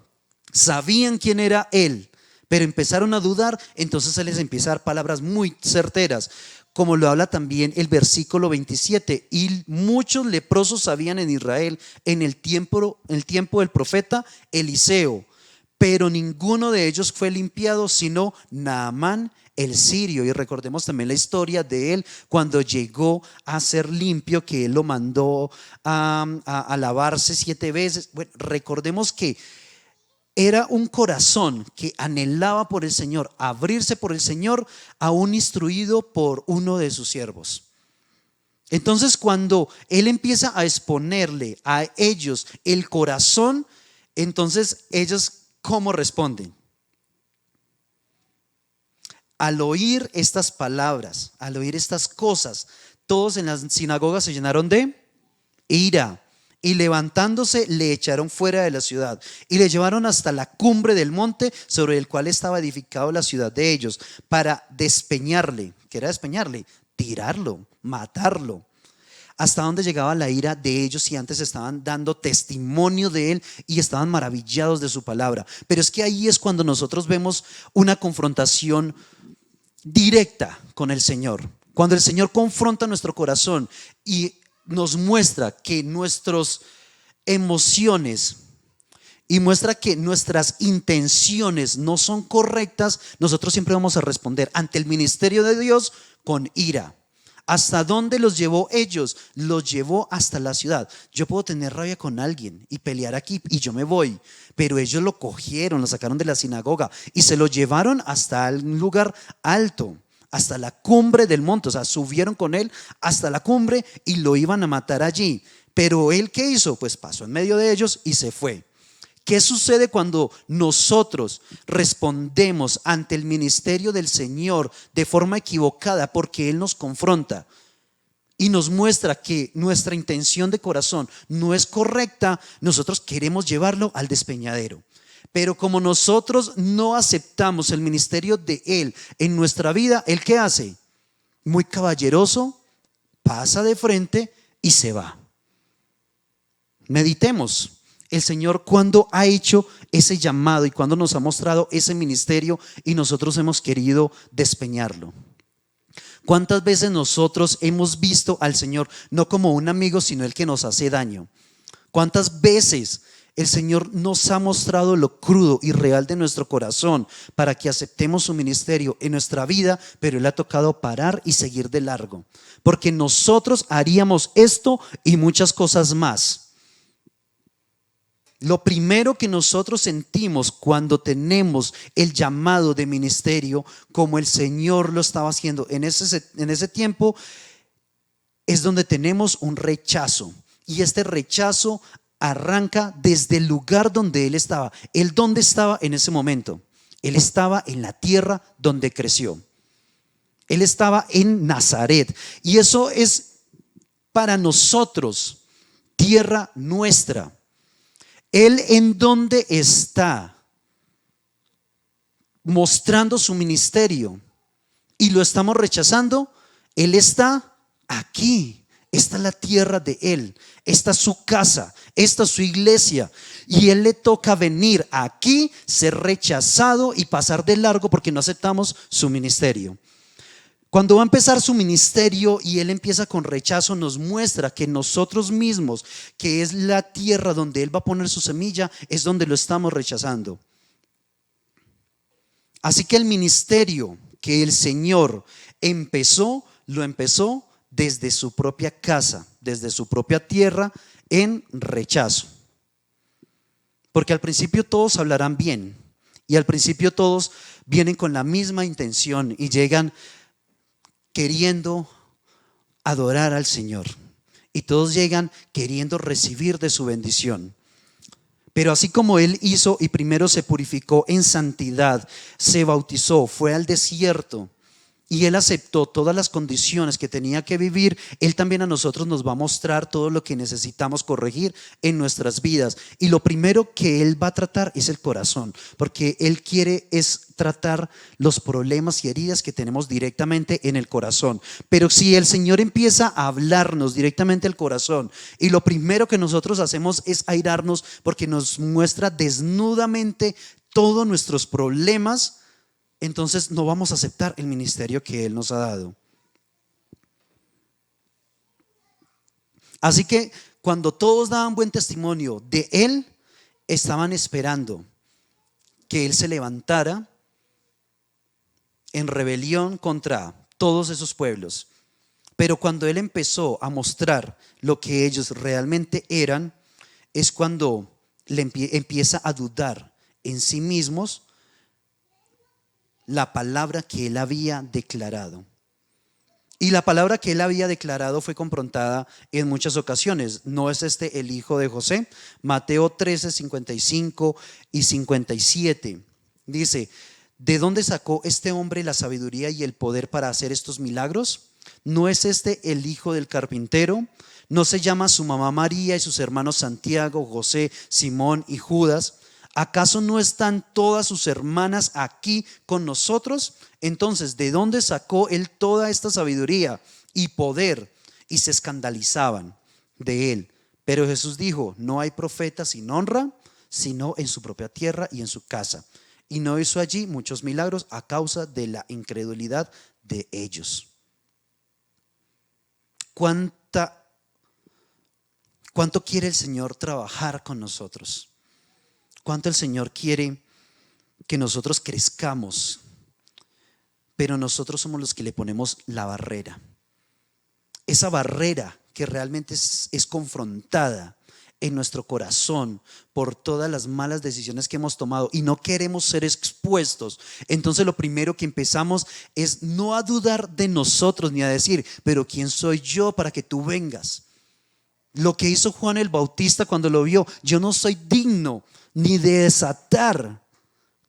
sabían quién era Él, pero empezaron a dudar, entonces se les empieza a dar palabras muy certeras, como lo habla también el versículo 27. Y muchos leprosos habían en Israel en el tiempo del profeta Eliseo, pero ninguno de ellos fue limpiado sino Naamán el sirio. Y recordemos también la historia de él cuando llegó a ser limpio, que él lo mandó a lavarse 7 veces. Bueno, recordemos que era un corazón que anhelaba por el Señor, abrirse por el Señor, aún instruido por uno de sus siervos. Entonces, cuando él empieza a exponerle a ellos el corazón, entonces ellos, ¿cómo responden? Al oír estas palabras, al oír estas cosas, todos en las sinagogas se llenaron de ira. Y levantándose le echaron fuera de la ciudad y le llevaron hasta la cumbre del monte sobre el cual estaba edificado la ciudad de ellos, para despeñarle. ¿Qué era despeñarle? Tirarlo, matarlo. Hasta donde llegaba la ira de ellos, y antes estaban dando testimonio de él y estaban maravillados de su palabra. Pero es que ahí es cuando nosotros vemos una confrontación directa con el Señor. Cuando el Señor confronta nuestro corazón y nos muestra que nuestras emociones y muestra que nuestras intenciones no son correctas, nosotros siempre vamos a responder ante el ministerio de Dios con ira, ¿Hasta dónde los llevó ellos? Los llevó hasta la ciudad. Yo puedo tener rabia con alguien y pelear aquí y yo me voy, pero ellos lo cogieron, lo sacaron de la sinagoga y se lo llevaron hasta un lugar alto, hasta la cumbre del monte. O sea, subieron con él hasta la cumbre y lo iban a matar allí. Pero él, ¿qué hizo? Pues pasó en medio de ellos y se fue. ¿Qué sucede cuando nosotros respondemos ante el ministerio del Señor de forma equivocada? Porque Él nos confronta y nos muestra que nuestra intención de corazón no es correcta. Nosotros queremos llevarlo al despeñadero. Pero como nosotros no aceptamos el ministerio de Él en nuestra vida, ¿Él qué hace? Muy caballeroso, pasa de frente y se va. Meditemos. El Señor cuando ha hecho ese llamado y cuando nos ha mostrado ese ministerio y nosotros hemos querido despeñarlo. ¿Cuántas veces nosotros hemos visto al Señor no como un amigo, sino el que nos hace daño? ¿Cuántas veces el Señor nos ha mostrado lo crudo y real de nuestro corazón para que aceptemos su ministerio en nuestra vida, pero Él ha tocado parar y seguir de largo? Porque nosotros haríamos esto y muchas cosas más. Lo primero que nosotros sentimos cuando tenemos el llamado de ministerio, como el Señor lo estaba haciendo en ese tiempo, es donde tenemos un rechazo. Y este rechazo arranca desde el lugar donde Él estaba. ¿Él dónde estaba en ese momento? Él estaba en la tierra donde creció. Él estaba en Nazaret. Y eso es para nosotros tierra nuestra. Él en donde está mostrando su ministerio y lo estamos rechazando. Él está aquí. Esta es la tierra de Él. Esta es su casa. Esta es su iglesia. Y Él le toca venir aquí, ser rechazado y pasar de largo porque no aceptamos su ministerio. Cuando va a empezar su ministerio y Él empieza con rechazo, nos muestra que nosotros mismos, que es la tierra donde Él va a poner su semilla, es donde lo estamos rechazando. Así que el ministerio que el Señor empezó, lo empezó desde su propia casa, desde su propia tierra, en rechazo. Porque al principio todos hablarán bien y al principio todos vienen con la misma intención y llegan queriendo adorar al Señor y todos llegan queriendo recibir de su bendición. Pero así como Él hizo y primero se purificó en santidad, se bautizó, fue al desierto y Él aceptó todas las condiciones que tenía que vivir, Él también a nosotros nos va a mostrar todo lo que necesitamos corregir en nuestras vidas. Y lo primero que Él va a tratar es el corazón, porque Él quiere es tratar los problemas y heridas que tenemos directamente en el corazón. Pero si el Señor empieza a hablarnos directamente al corazón y lo primero que nosotros hacemos es airarnos porque nos muestra desnudamente todos nuestros problemas, entonces no vamos a aceptar el ministerio que Él nos ha dado. Así que cuando todos daban buen testimonio de Él, estaban esperando que Él se levantara en rebelión contra todos esos pueblos. Pero cuando Él empezó a mostrar lo que ellos realmente eran, es cuando empieza a dudar en sí mismos la palabra que Él había declarado. Y la palabra que Él había declarado fue confrontada en muchas ocasiones. ¿No es este el hijo de José? Mateo 13, 55 y 57 dice: ¿de dónde sacó este hombre la sabiduría y el poder para hacer estos milagros? ¿No es este el hijo del carpintero? ¿No se llama su mamá María y sus hermanos Santiago, José, Simón y Judas? ¿Acaso no están todas sus hermanas aquí con nosotros? Entonces, ¿de dónde sacó Él toda esta sabiduría y poder? Y se escandalizaban de Él. Pero Jesús dijo: no hay profeta sin honra, sino en su propia tierra y en su casa. Y no hizo allí muchos milagros a causa de la incredulidad de ellos. ¿Cuánto quiere el Señor trabajar con nosotros? ¿Cuánto el Señor quiere que nosotros crezcamos? Pero nosotros somos los que le ponemos la barrera. esa barrera que realmente es confrontada en nuestro corazón por todas las malas decisiones que hemos tomado y no queremos ser expuestos, entonces lo primero que empezamos es no a dudar de nosotros ni a decir, pero ¿quién soy yo para que tú vengas? Lo que hizo Juan el Bautista cuando lo vio, yo no soy digno ni de desatar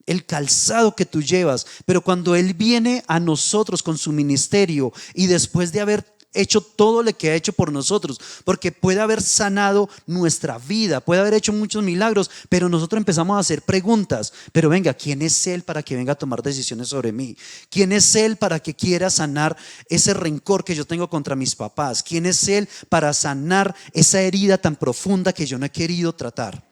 el calzado que tú llevas, pero cuando Él viene a nosotros con su ministerio y después de haber hecho todo lo que ha hecho por nosotros, porque puede haber sanado nuestra vida, puede haber hecho muchos milagros, pero nosotros empezamos a hacer preguntas, pero venga, ¿quién es Él para que venga a tomar decisiones sobre mí? ¿Quién es Él para que quiera sanar ese rencor que yo tengo contra mis papás? ¿Quién es Él para sanar esa herida tan profunda que yo no he querido tratar?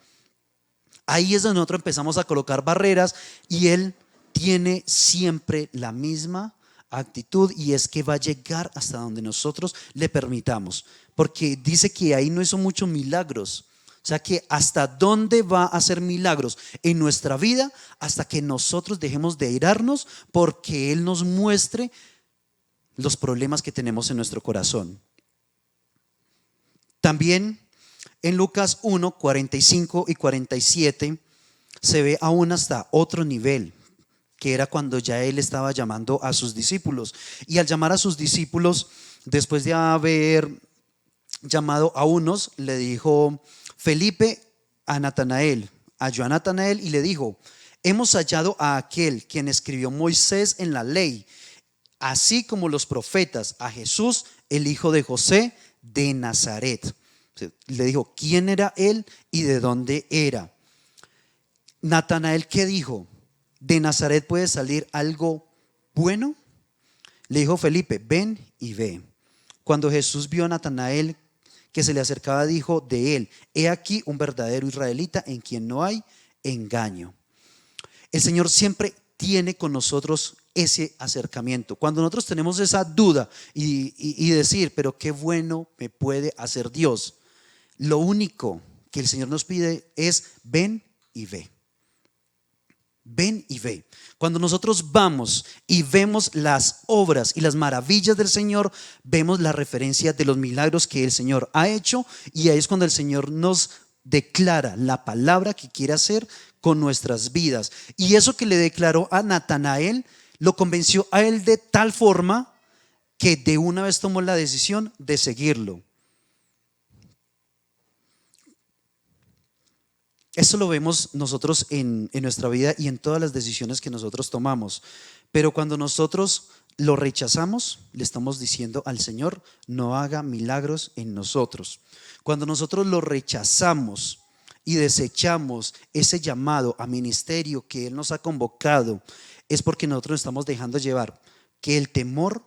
Ahí es donde nosotros empezamos a colocar barreras y Él tiene siempre la misma actitud, y es que va a llegar hasta donde nosotros le permitamos, porque dice que ahí no hizo muchos milagros. O sea que hasta dónde va a hacer milagros en nuestra vida, hasta que nosotros dejemos de irarnos porque Él nos muestre los problemas que tenemos en nuestro corazón. También en Lucas 1, 45 y 47 se ve aún hasta otro nivel, que era cuando ya Él estaba llamando a sus discípulos. Y al llamar a sus discípulos, después de haber llamado a unos, le dijo Felipe a Natanael, halló a Natanael y le dijo: hemos hallado a aquel quien escribió Moisés en la ley, así como los profetas, a Jesús, el hijo de José de Nazaret. Le dijo quién era Él y de dónde era. Natanael, ¿qué dijo? ¿De Nazaret puede salir algo bueno? Le dijo Felipe: ven y ve. Cuando Jesús vio a Natanael que se le acercaba, dijo de él: he aquí un verdadero israelita en quien no hay engaño. El Señor siempre tiene con nosotros ese acercamiento. Cuando nosotros tenemos esa duda y decir, pero qué bueno me puede hacer Dios, lo único que el Señor nos pide es: ven y ve. Ven y ve. Cuando nosotros vamos y vemos las obras y las maravillas del Señor, vemos la referencia de los milagros que el Señor ha hecho, y ahí es cuando el Señor nos declara la palabra que quiere hacer con nuestras vidas. Y eso que le declaró a Natanael lo convenció a él de tal forma que de una vez tomó la decisión de seguirlo. Eso lo vemos nosotros en nuestra vida y en todas las decisiones que nosotros tomamos. Pero cuando nosotros lo rechazamos, le estamos diciendo al Señor: no haga milagros en nosotros. Cuando nosotros lo rechazamos y desechamos ese llamado a ministerio que Él nos ha convocado, es porque nosotros estamos dejando llevar que el temor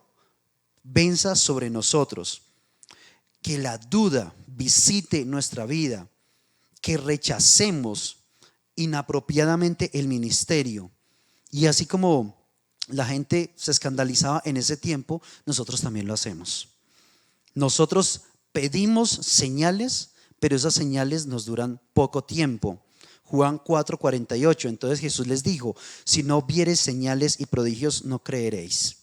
venza sobre nosotros, que la duda visite nuestra vida, que rechacemos inapropiadamente el ministerio. Y así como la gente se escandalizaba en ese tiempo, nosotros también lo hacemos. Nosotros pedimos señales, pero esas señales nos duran poco tiempo. Juan 4:48, entonces Jesús les dijo: si no viereis señales y prodigios, no creeréis.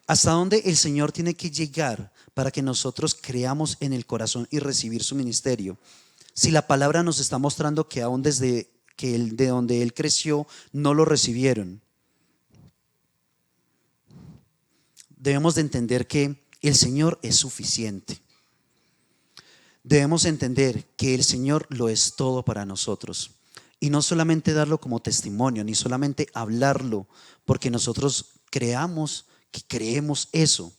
¿Hasta dónde el Señor tiene que llegar para que nosotros creamos en el corazón y recibir su ministerio? Si la palabra nos está mostrando que aún desde de donde Él creció no lo recibieron. Debemos de entender que el Señor es suficiente. Debemos entender que el Señor lo es todo para nosotros. Y no solamente darlo como testimonio, ni solamente hablarlo porque nosotros creamos que creemos eso,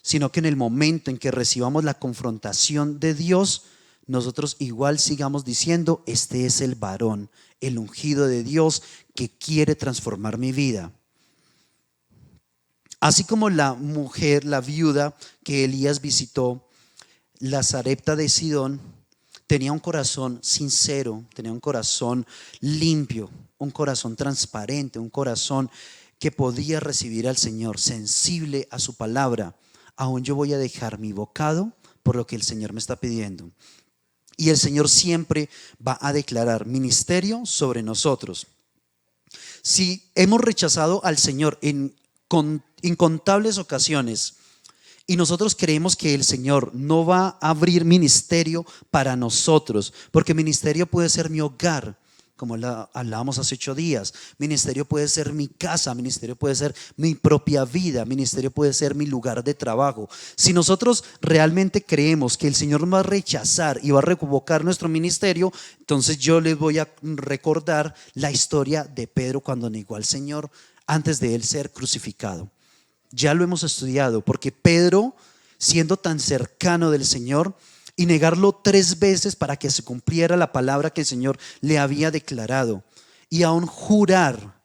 sino que en el momento en que recibamos la confrontación de Dios, nosotros igual sigamos diciendo: este es el varón, el ungido de Dios que quiere transformar mi vida. Así como la mujer, la viuda que Elías visitó, la Sarepta de Sidón, tenía un corazón sincero, tenía un corazón limpio, un corazón transparente, un corazón que podía recibir al Señor, sensible a su palabra. Aún yo voy a dejar mi bocado por lo que el Señor me está pidiendo. Y el Señor siempre va a declarar ministerio sobre nosotros. Si hemos rechazado al Señor en incontables ocasiones Y nosotros creemos que el Señor no va a abrir ministerio para nosotros, porque ministerio puede ser mi hogar, como hablábamos hace 8 días. Ministerio puede ser mi casa, ministerio puede ser mi propia vida, ministerio puede ser mi lugar de trabajo. Si nosotros realmente creemos que el Señor va a rechazar y va a revocar nuestro ministerio, entonces yo les voy a recordar la historia de Pedro cuando negó al Señor antes de él ser crucificado. Ya lo hemos estudiado, porque Pedro, siendo tan cercano del Señor, y negarlo 3 veces para que se cumpliera la palabra que el Señor le había declarado, y aún jurar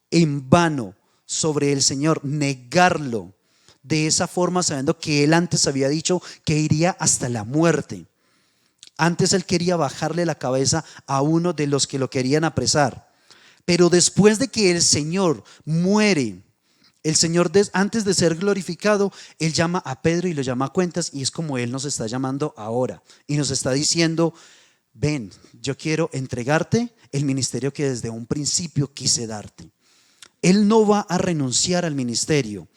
en vano sobre el Señor, negarlo de esa forma, sabiendo que él antes había dicho que iría hasta la muerte. Antes él quería bajarle la cabeza a uno de los que lo querían apresar, pero después de que el Señor muere, el Señor antes de ser glorificado, Él llama a Pedro y lo llama a cuentas, y es como Él nos está llamando ahora y nos está diciendo: ven, yo quiero entregarte el ministerio que desde un principio quise darte. Él no va a renunciar al ministerio,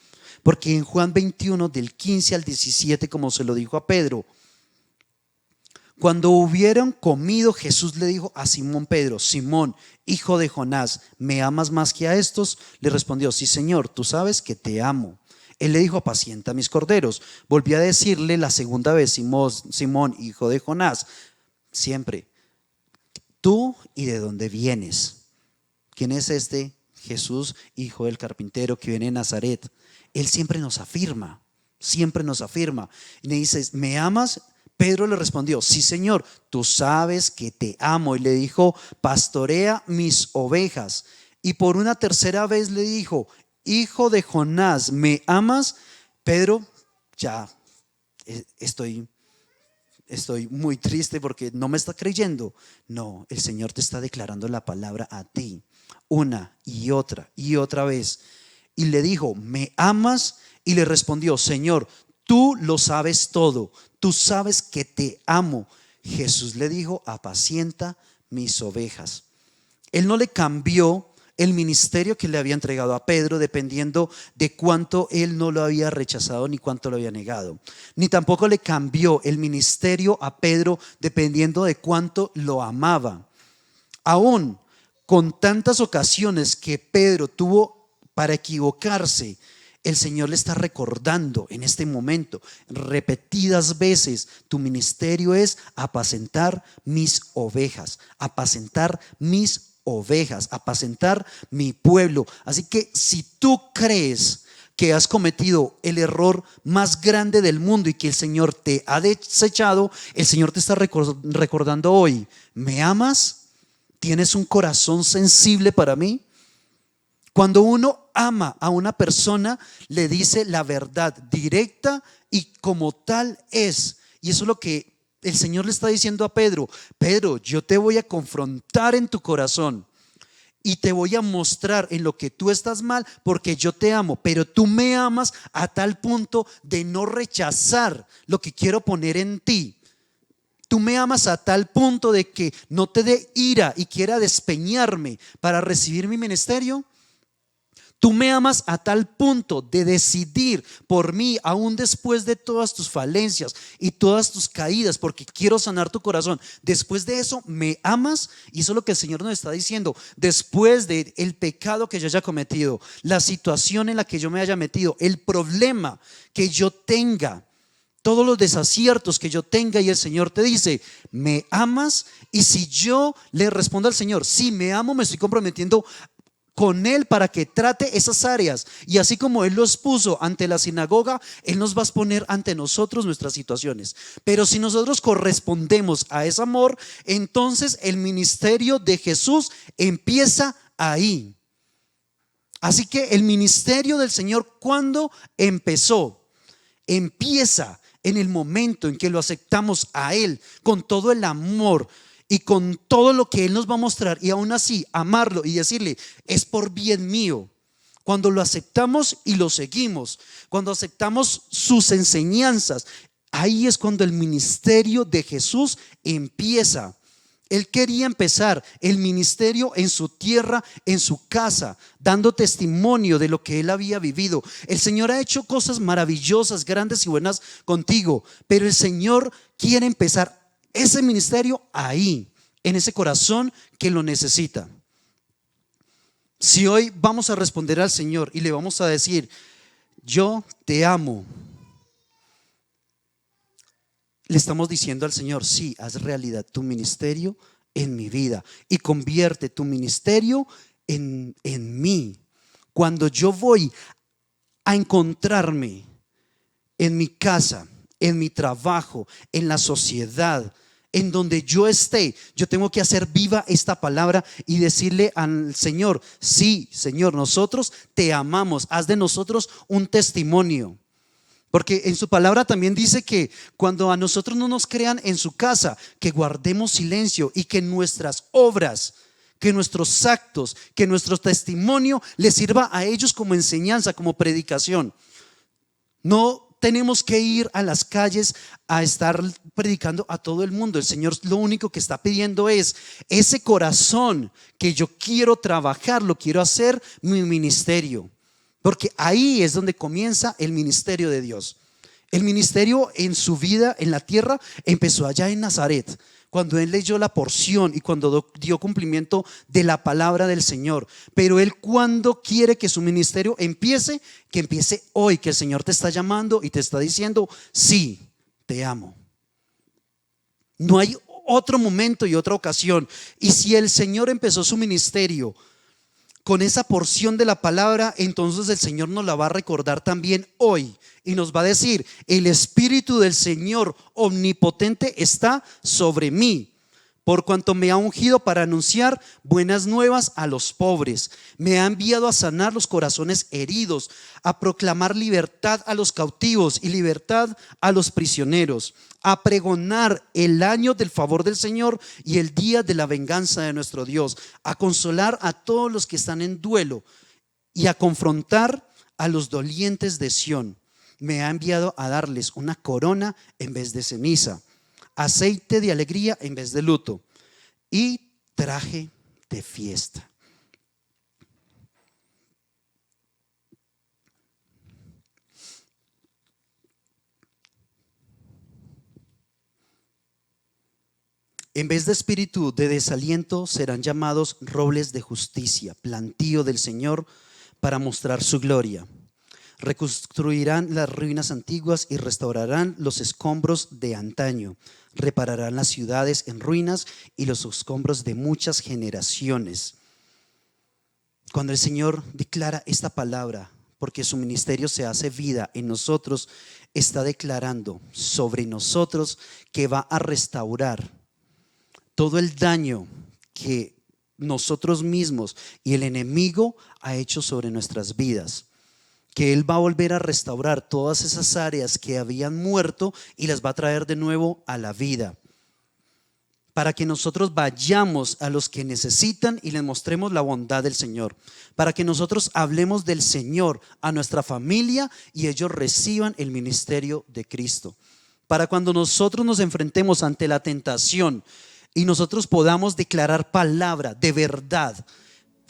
porque en Juan 21 del 15 al 17, como se lo dijo a Pedro, cuando hubieron comido, Jesús le dijo a Simón Pedro: Simón, hijo de Jonás, ¿me amas más que a estos? Le respondió: sí, Señor, tú sabes que te amo. Él le dijo: apacienta mis corderos. Volvió a decirle la segunda vez: Simón, hijo de Jonás, siempre, ¿tú y de dónde vienes? ¿Quién es este Jesús, hijo del carpintero, que viene de Nazaret? Él siempre nos afirma. Y le dice: ¿me amas? Pedro le respondió: sí, Señor, tú sabes que te amo. Y le dijo: pastorea mis ovejas. Y por una tercera vez le dijo: hijo de Jonás, ¿me amas? Pedro, ya estoy muy triste porque no me está creyendo. No, el Señor te está declarando la palabra a ti una y otra vez. Y le dijo: ¿me amas? Y le respondió: Señor, tú lo sabes todo, tú sabes que te amo. Jesús le dijo: apacienta mis ovejas. Él no le cambió el ministerio que le había entregado a Pedro dependiendo de cuánto él no lo había rechazado ni cuánto lo había negado, ni tampoco le cambió el ministerio a Pedro dependiendo de cuánto lo amaba. Aún con tantas ocasiones que Pedro tuvo para equivocarse, el Señor le está recordando en este momento repetidas veces: tu ministerio es apacentar mis ovejas, apacentar mis ovejas, apacentar mi pueblo. Así que si tú crees que has cometido el error más grande del mundo y que el Señor te ha desechado, el Señor te está recordando hoy: ¿me amas? ¿Tienes un corazón sensible para mí? Cuando uno ama a una persona, le dice la verdad directa y como tal es. Y eso es lo que el Señor le está diciendo a Pedro: Pedro, yo te voy a confrontar en tu corazón y te voy a mostrar en lo que tú estás mal, porque yo te amo, pero tú me amas a tal punto de no rechazar lo que quiero poner en ti. Tú me amas a tal punto de que no te dé ira y quiera despeñarme para recibir mi ministerio. Tú me amas a tal punto de decidir por mí, aún después de todas tus falencias y todas tus caídas, porque quiero sanar tu corazón. Después de eso, me amas. Y eso es lo que el Señor nos está diciendo. Después del pecado que yo haya cometido, la situación en la que yo me haya metido, el problema que yo tenga, todos los desaciertos que yo tenga, y el Señor te dice: ¿me amas? Y si yo le respondo al Señor: sí, me amo, me estoy comprometiendo con Él para que trate esas áreas, y así como Él los puso ante la sinagoga, Él nos va a exponer ante nosotros nuestras situaciones. Pero si nosotros correspondemos a ese amor, entonces el ministerio de Jesús empieza ahí. Así que el ministerio del Señor, ¿cuándo empezó? Empieza en el momento en que lo aceptamos a Él con todo el amor y con todo lo que Él nos va a mostrar, y aún así amarlo y decirle: es por bien mío. Cuando lo aceptamos y lo seguimos, cuando aceptamos sus enseñanzas, ahí es cuando el ministerio de Jesús empieza. Él quería empezar el ministerio en su tierra, en su casa, dando testimonio de lo que él había vivido. El Señor ha hecho cosas maravillosas, grandes y buenas contigo, pero el Señor quiere empezar ese ministerio ahí, en ese corazón que lo necesita. Si hoy vamos a responder al Señor y le vamos a decir: yo te amo, le estamos diciendo al Señor: sí, haz realidad tu ministerio en mi vida y convierte tu ministerio en mí. Cuando yo voy a encontrarme en mi casa, en mi trabajo, en la sociedad, en donde yo esté, yo tengo que hacer viva esta palabra y decirle al Señor: sí, Señor, nosotros te amamos, haz de nosotros un testimonio. Porque en su palabra también dice que cuando a nosotros no nos crean en su casa, que guardemos silencio y que nuestras obras, que nuestros actos, que nuestro testimonio les sirva a ellos como enseñanza, como predicación. No tenemos que ir a las calles a estar predicando a todo el mundo. El Señor lo único que está pidiendo es ese corazón que yo quiero trabajar, lo quiero hacer mi ministerio. Porque ahí es donde comienza el ministerio de Dios. El ministerio en su vida en la tierra empezó allá en Nazaret, cuando él leyó la porción y cuando dio cumplimiento de la palabra del Señor. Pero él, cuando quiere que su ministerio empiece, que empiece hoy, que el Señor te está llamando y te está diciendo: sí, te amo. No hay otro momento y otra ocasión. Y si el Señor empezó su ministerio con esa porción de la palabra, entonces el Señor nos la va a recordar también hoy y nos va a decir: el Espíritu del Señor omnipotente está sobre mí, por cuanto me ha ungido para anunciar buenas nuevas a los pobres, me ha enviado a sanar los corazones heridos, a proclamar libertad a los cautivos y libertad a los prisioneros, a pregonar el año del favor del Señor y el día de la venganza de nuestro Dios, a consolar a todos los que están en duelo y a confrontar a los dolientes de Sión. Me ha enviado a darles una corona en vez de ceniza, aceite de alegría en vez de luto y traje de fiesta. En vez de espíritu de desaliento serán llamados robles de justicia, plantío del Señor para mostrar su gloria. Reconstruirán las ruinas antiguas y restaurarán los escombros de antaño. Repararán las ciudades en ruinas y los escombros de muchas generaciones. Cuando el Señor declara esta palabra, porque su ministerio se hace vida en nosotros, está declarando sobre nosotros que va a restaurar todo el daño que nosotros mismos y el enemigo ha hecho sobre nuestras vidas. Que Él va a volver a restaurar todas esas áreas que habían muerto y las va a traer de nuevo a la vida, para que nosotros vayamos a los que necesitan y les mostremos la bondad del Señor, para que nosotros hablemos del Señor a nuestra familia y ellos reciban el ministerio de Cristo, para cuando nosotros nos enfrentemos ante la tentación y nosotros podamos declarar palabra de verdad,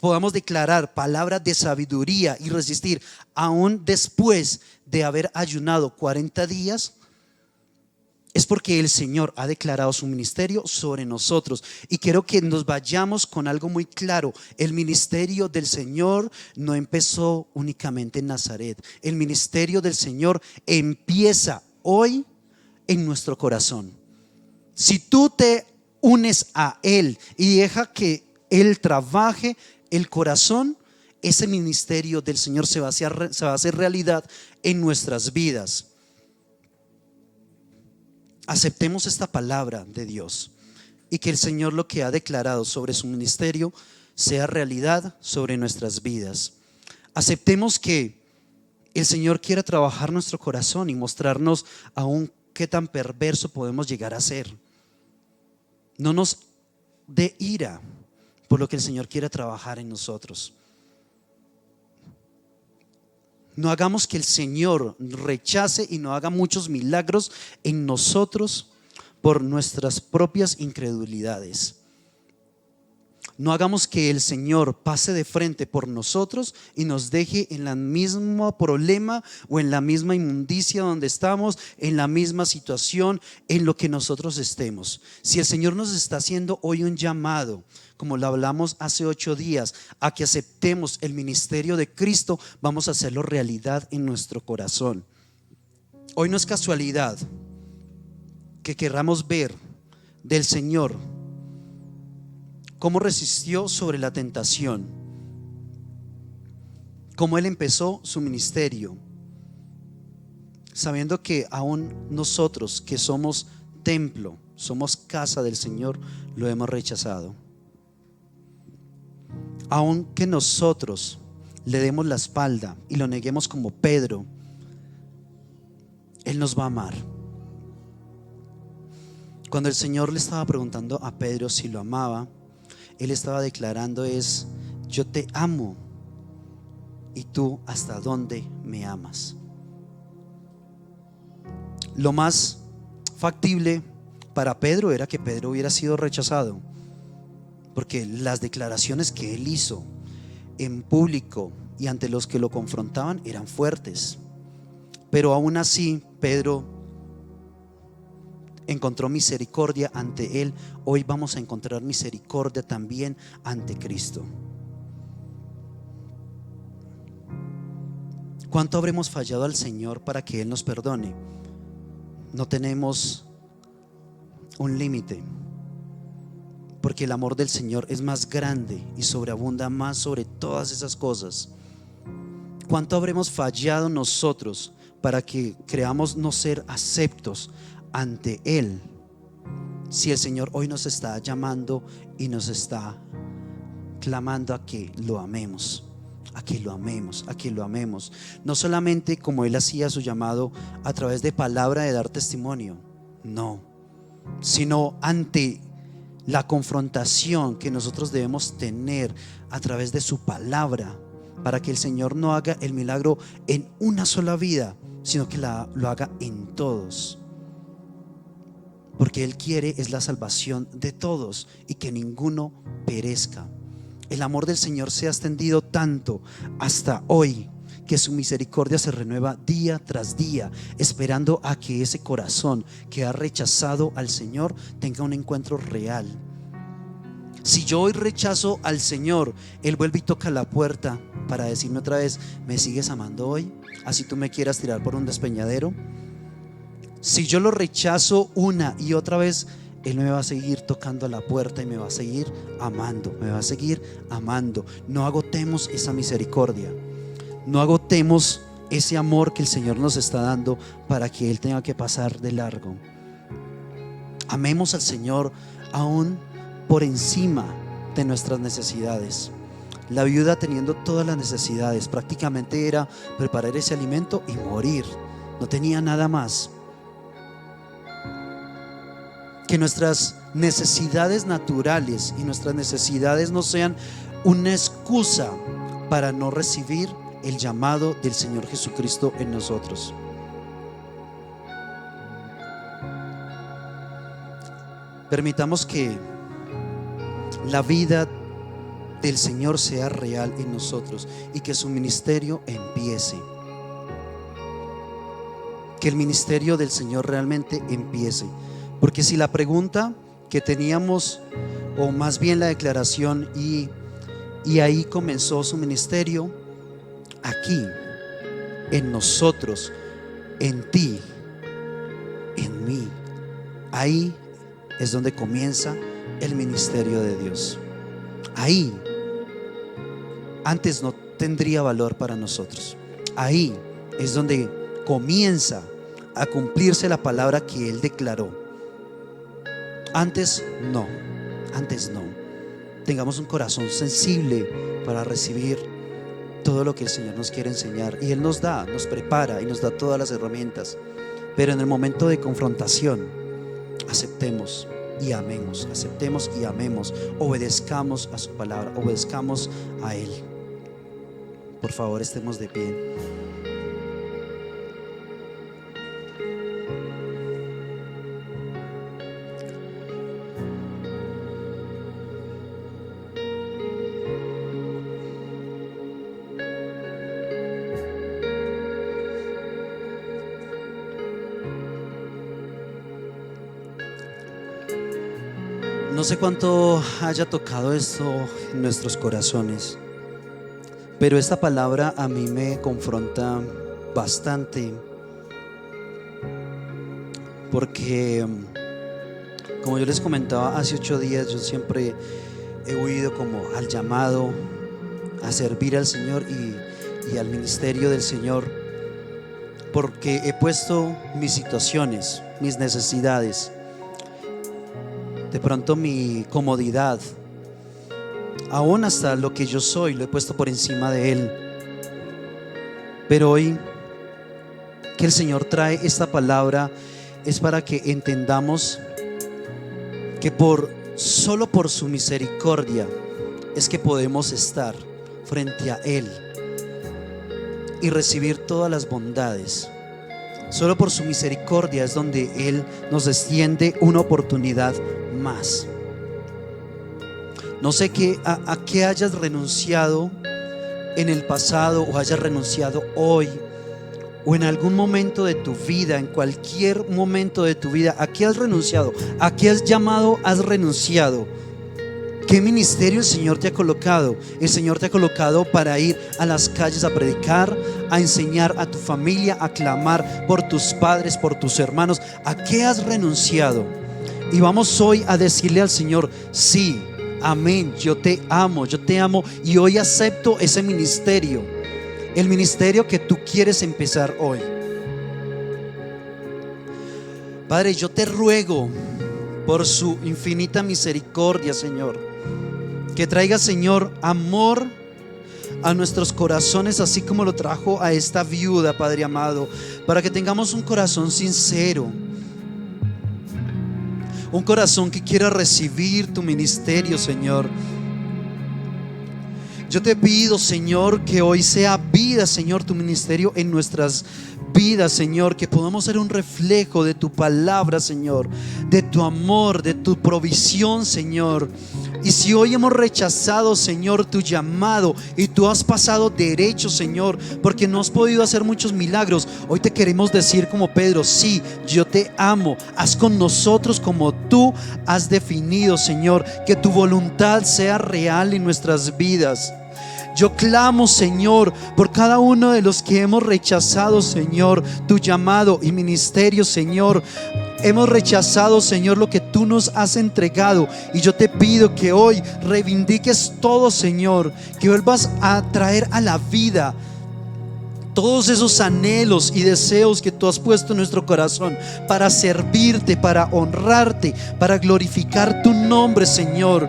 podamos declarar palabras de sabiduría y resistir aún después de haber ayunado 40 días, es porque el Señor ha declarado su ministerio sobre nosotros. Y quiero que nos vayamos con algo muy claro: el ministerio del Señor no empezó únicamente en Nazaret. El ministerio del Señor empieza hoy en nuestro corazón. Si tú te unes a Él y deja que Él trabaje el corazón, ese ministerio del Señor se va a hacer realidad en nuestras vidas. Aceptemos esta palabra de Dios y que el Señor, lo que ha declarado sobre su ministerio, sea realidad sobre nuestras vidas. Aceptemos que el Señor quiera trabajar nuestro corazón y mostrarnos aún qué tan perverso podemos llegar a ser. No nos dé ira por lo que el Señor quiere trabajar en nosotros. No hagamos que el Señor rechace y no haga muchos milagros en nosotros por nuestras propias incredulidades. No hagamos que el Señor pase de frente por nosotros y nos deje en el mismo problema o en la misma inmundicia donde estamos, en la misma situación, en lo que nosotros estemos. Si el Señor nos está haciendo hoy un llamado, como lo hablamos hace 8 días, a que aceptemos el ministerio de Cristo, vamos a hacerlo realidad en nuestro corazón. Hoy no es casualidad que querramos ver del Señor cómo resistió sobre la tentación, cómo Él empezó su ministerio, sabiendo que aún nosotros que somos templo, somos casa del Señor, lo hemos rechazado. Aun que nosotros le demos la espalda y lo neguemos como Pedro, Él nos va a amar. Cuando el Señor le estaba preguntando a Pedro si lo amaba, Él estaba declarando yo te amo y tú hasta dónde me amas. Lo más factible para Pedro era que Pedro hubiera sido rechazado, porque las declaraciones que él hizo en público y ante los que lo confrontaban eran fuertes. Pero aún así Pedro encontró misericordia ante él. Hoy vamos a encontrar misericordia también ante Cristo. ¿Cuánto habremos fallado al Señor para que Él nos perdone? No tenemos un límite, porque el amor del Señor es más grande y sobreabunda más sobre todas esas cosas. ¿Cuánto habremos fallado nosotros para que creamos no ser aceptos ante Él, si el Señor hoy nos está llamando y nos está clamando a que lo amemos, a que lo amemos, a que lo amemos? No solamente como Él hacía su llamado a través de palabra de dar testimonio, no, sino ante la confrontación que nosotros debemos tener a través de su palabra, para que el Señor no haga el milagro en una sola vida, sino que lo haga en todos. Porque Él quiere es la salvación de todos y que ninguno perezca. El amor del Señor se ha extendido tanto hasta hoy, que su misericordia se renueva día tras día, esperando a que ese corazón que ha rechazado al Señor tenga un encuentro real. Si yo hoy rechazo al Señor, Él vuelve y toca la puerta para decirme otra vez: ¿me sigues amando hoy? Así tú me quieras tirar por un despeñadero. Si yo lo rechazo una y otra vez, Él me va a seguir tocando la puerta y me va a seguir amando, me va a seguir amando. No agotemos esa misericordia, no agotemos ese amor que el Señor nos está dando para que Él tenga que pasar de largo. Amemos al Señor aún por encima de nuestras necesidades. La viuda, teniendo todas las necesidades, prácticamente era preparar ese alimento y morir, no tenía nada más. Que nuestras necesidades naturales y nuestras necesidades no sean una excusa para no recibir el llamado del Señor Jesucristo en nosotros. Permitamos que la vida del Señor sea real en nosotros y que su ministerio empiece. Que el ministerio del Señor realmente empiece. Porque si la pregunta que teníamos, o más bien la declaración, y ahí comenzó su ministerio, aquí, en nosotros, en ti, en mí, ahí es donde comienza el ministerio de Dios. Ahí, antes no tendría valor para nosotros. Ahí es donde comienza a cumplirse la palabra que Él declaró. Antes no. Tengamos un corazón sensible para recibir todo lo que el Señor nos quiere enseñar. Y Él nos da, nos prepara y nos da todas las herramientas. Pero en el momento de confrontación, aceptemos y amemos, aceptemos y amemos, obedezcamos a su palabra, obedezcamos a Él. Por favor, estemos de pie. No sé cuánto haya tocado esto en nuestros corazones, pero esta palabra a mí me confronta bastante, porque como yo les comentaba hace 8 días, yo siempre he huido como al llamado a servir al Señor y al ministerio del Señor, porque he puesto mis situaciones, mis necesidades, de pronto mi comodidad, aún hasta lo que yo soy, lo he puesto por encima de Él. Pero hoy que el Señor trae esta palabra es para que entendamos que solo por su misericordia es que podemos estar frente a Él y recibir todas las bondades. Solo por su misericordia es donde Él nos extiende una oportunidad más. No sé a qué hayas renunciado en el pasado o hayas renunciado hoy o en algún momento de tu vida, en cualquier momento de tu vida. ¿A qué has renunciado? ¿A qué has llamado? ¿Has renunciado? ¿Qué ministerio el Señor te ha colocado? El Señor te ha colocado para ir a las calles a predicar, a enseñar a tu familia, a clamar por tus padres, por tus hermanos. ¿A qué has renunciado? Y vamos hoy a decirle al Señor: sí, amén, yo te amo y hoy acepto ese ministerio, el ministerio que tú quieres empezar hoy. Padre, yo te ruego por su infinita misericordia, Señor, que traiga, Señor, amor a nuestros corazones, así como lo trajo a esta viuda, Padre amado, para que tengamos un corazón sincero, un corazón que quiera recibir tu ministerio, Señor. Yo te pido, Señor, que hoy sea vida, Señor, tu ministerio en nuestras vidas, Señor, que podamos ser un reflejo de tu palabra, Señor, de tu amor, de tu provisión, Señor. Y si hoy hemos rechazado, Señor, tu llamado y tú has pasado derecho, Señor, porque no has podido hacer muchos milagros, hoy te queremos decir como Pedro: sí, yo te amo, haz con nosotros como tú has definido, Señor, que tu voluntad sea real en nuestras vidas. Yo clamo, Señor, por cada uno de los que hemos rechazado, Señor, tu llamado y ministerio, Señor. Hemos rechazado, Señor, lo que tú nos has entregado, y yo te pido que hoy reivindiques todo, Señor, que vuelvas a traer a la vida todos esos anhelos y deseos que tú has puesto en nuestro corazón para servirte, para honrarte, para glorificar tu nombre, Señor.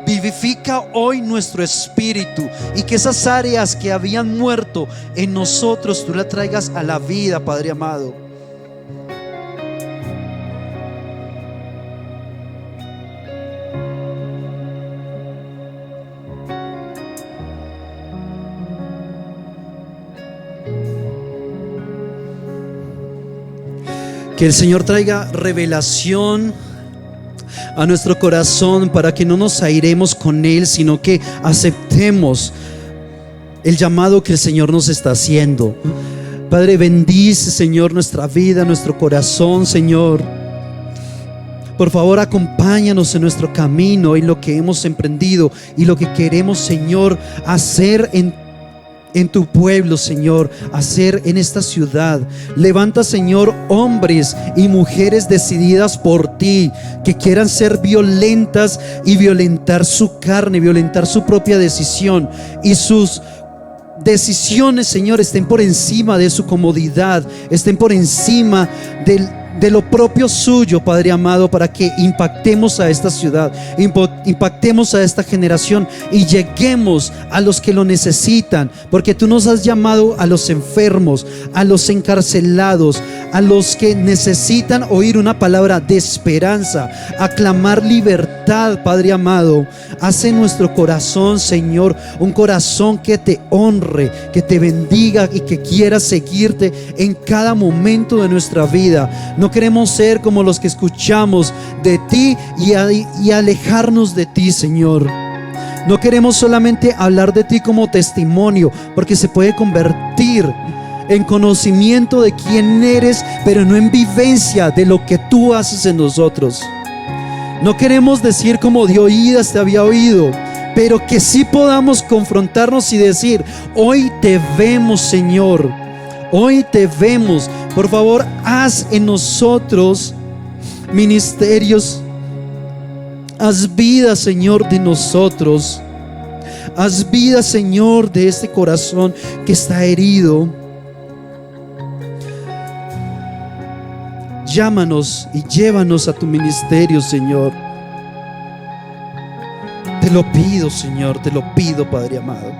Vivifica hoy nuestro espíritu, y que esas áreas que habían muerto en nosotros tú las traigas a la vida, Padre amado. Que el Señor traiga revelación a nuestro corazón para que no nos airemos con Él, sino que aceptemos el llamado que el Señor nos está haciendo. Padre, bendice, Señor, nuestra vida, nuestro corazón, Señor. Por favor, acompáñanos en nuestro camino, en lo que hemos emprendido y lo que queremos, Señor, hacer en tu pueblo, Señor, hacer en esta ciudad. Levanta, Señor, hombres y mujeres decididas por ti, que quieran ser violentas y violentar su carne, violentar su propia decisión, y sus decisiones, Señor, estén por encima de su comodidad, estén por encima de lo propio suyo, Padre amado, para que impactemos a esta ciudad, impactemos a esta generación y lleguemos a los que lo necesitan, porque tú nos has llamado a los enfermos, a los encarcelados, a los que necesitan oír una palabra de esperanza, a clamar libertad, Padre amado. Haz en nuestro corazón, Señor, un corazón que te honre, que te bendiga y que quiera seguirte en cada momento de nuestra vida. No queremos ser como los que escuchamos de ti y alejarnos de ti, Señor. No queremos solamente hablar de ti como testimonio, porque se puede convertir en conocimiento de quién eres, pero no en vivencia de lo que tú haces en nosotros. No queremos decir como de oídas te había oído, pero que sí podamos confrontarnos y decir: hoy te vemos, Señor, hoy te vemos. Por favor, haz en nosotros ministerios, haz vida, Señor, de nosotros. Haz vida, Señor, de este corazón que está herido. Llámanos y llévanos a tu ministerio, Señor. Te lo pido, Señor, te lo pido, Padre amado.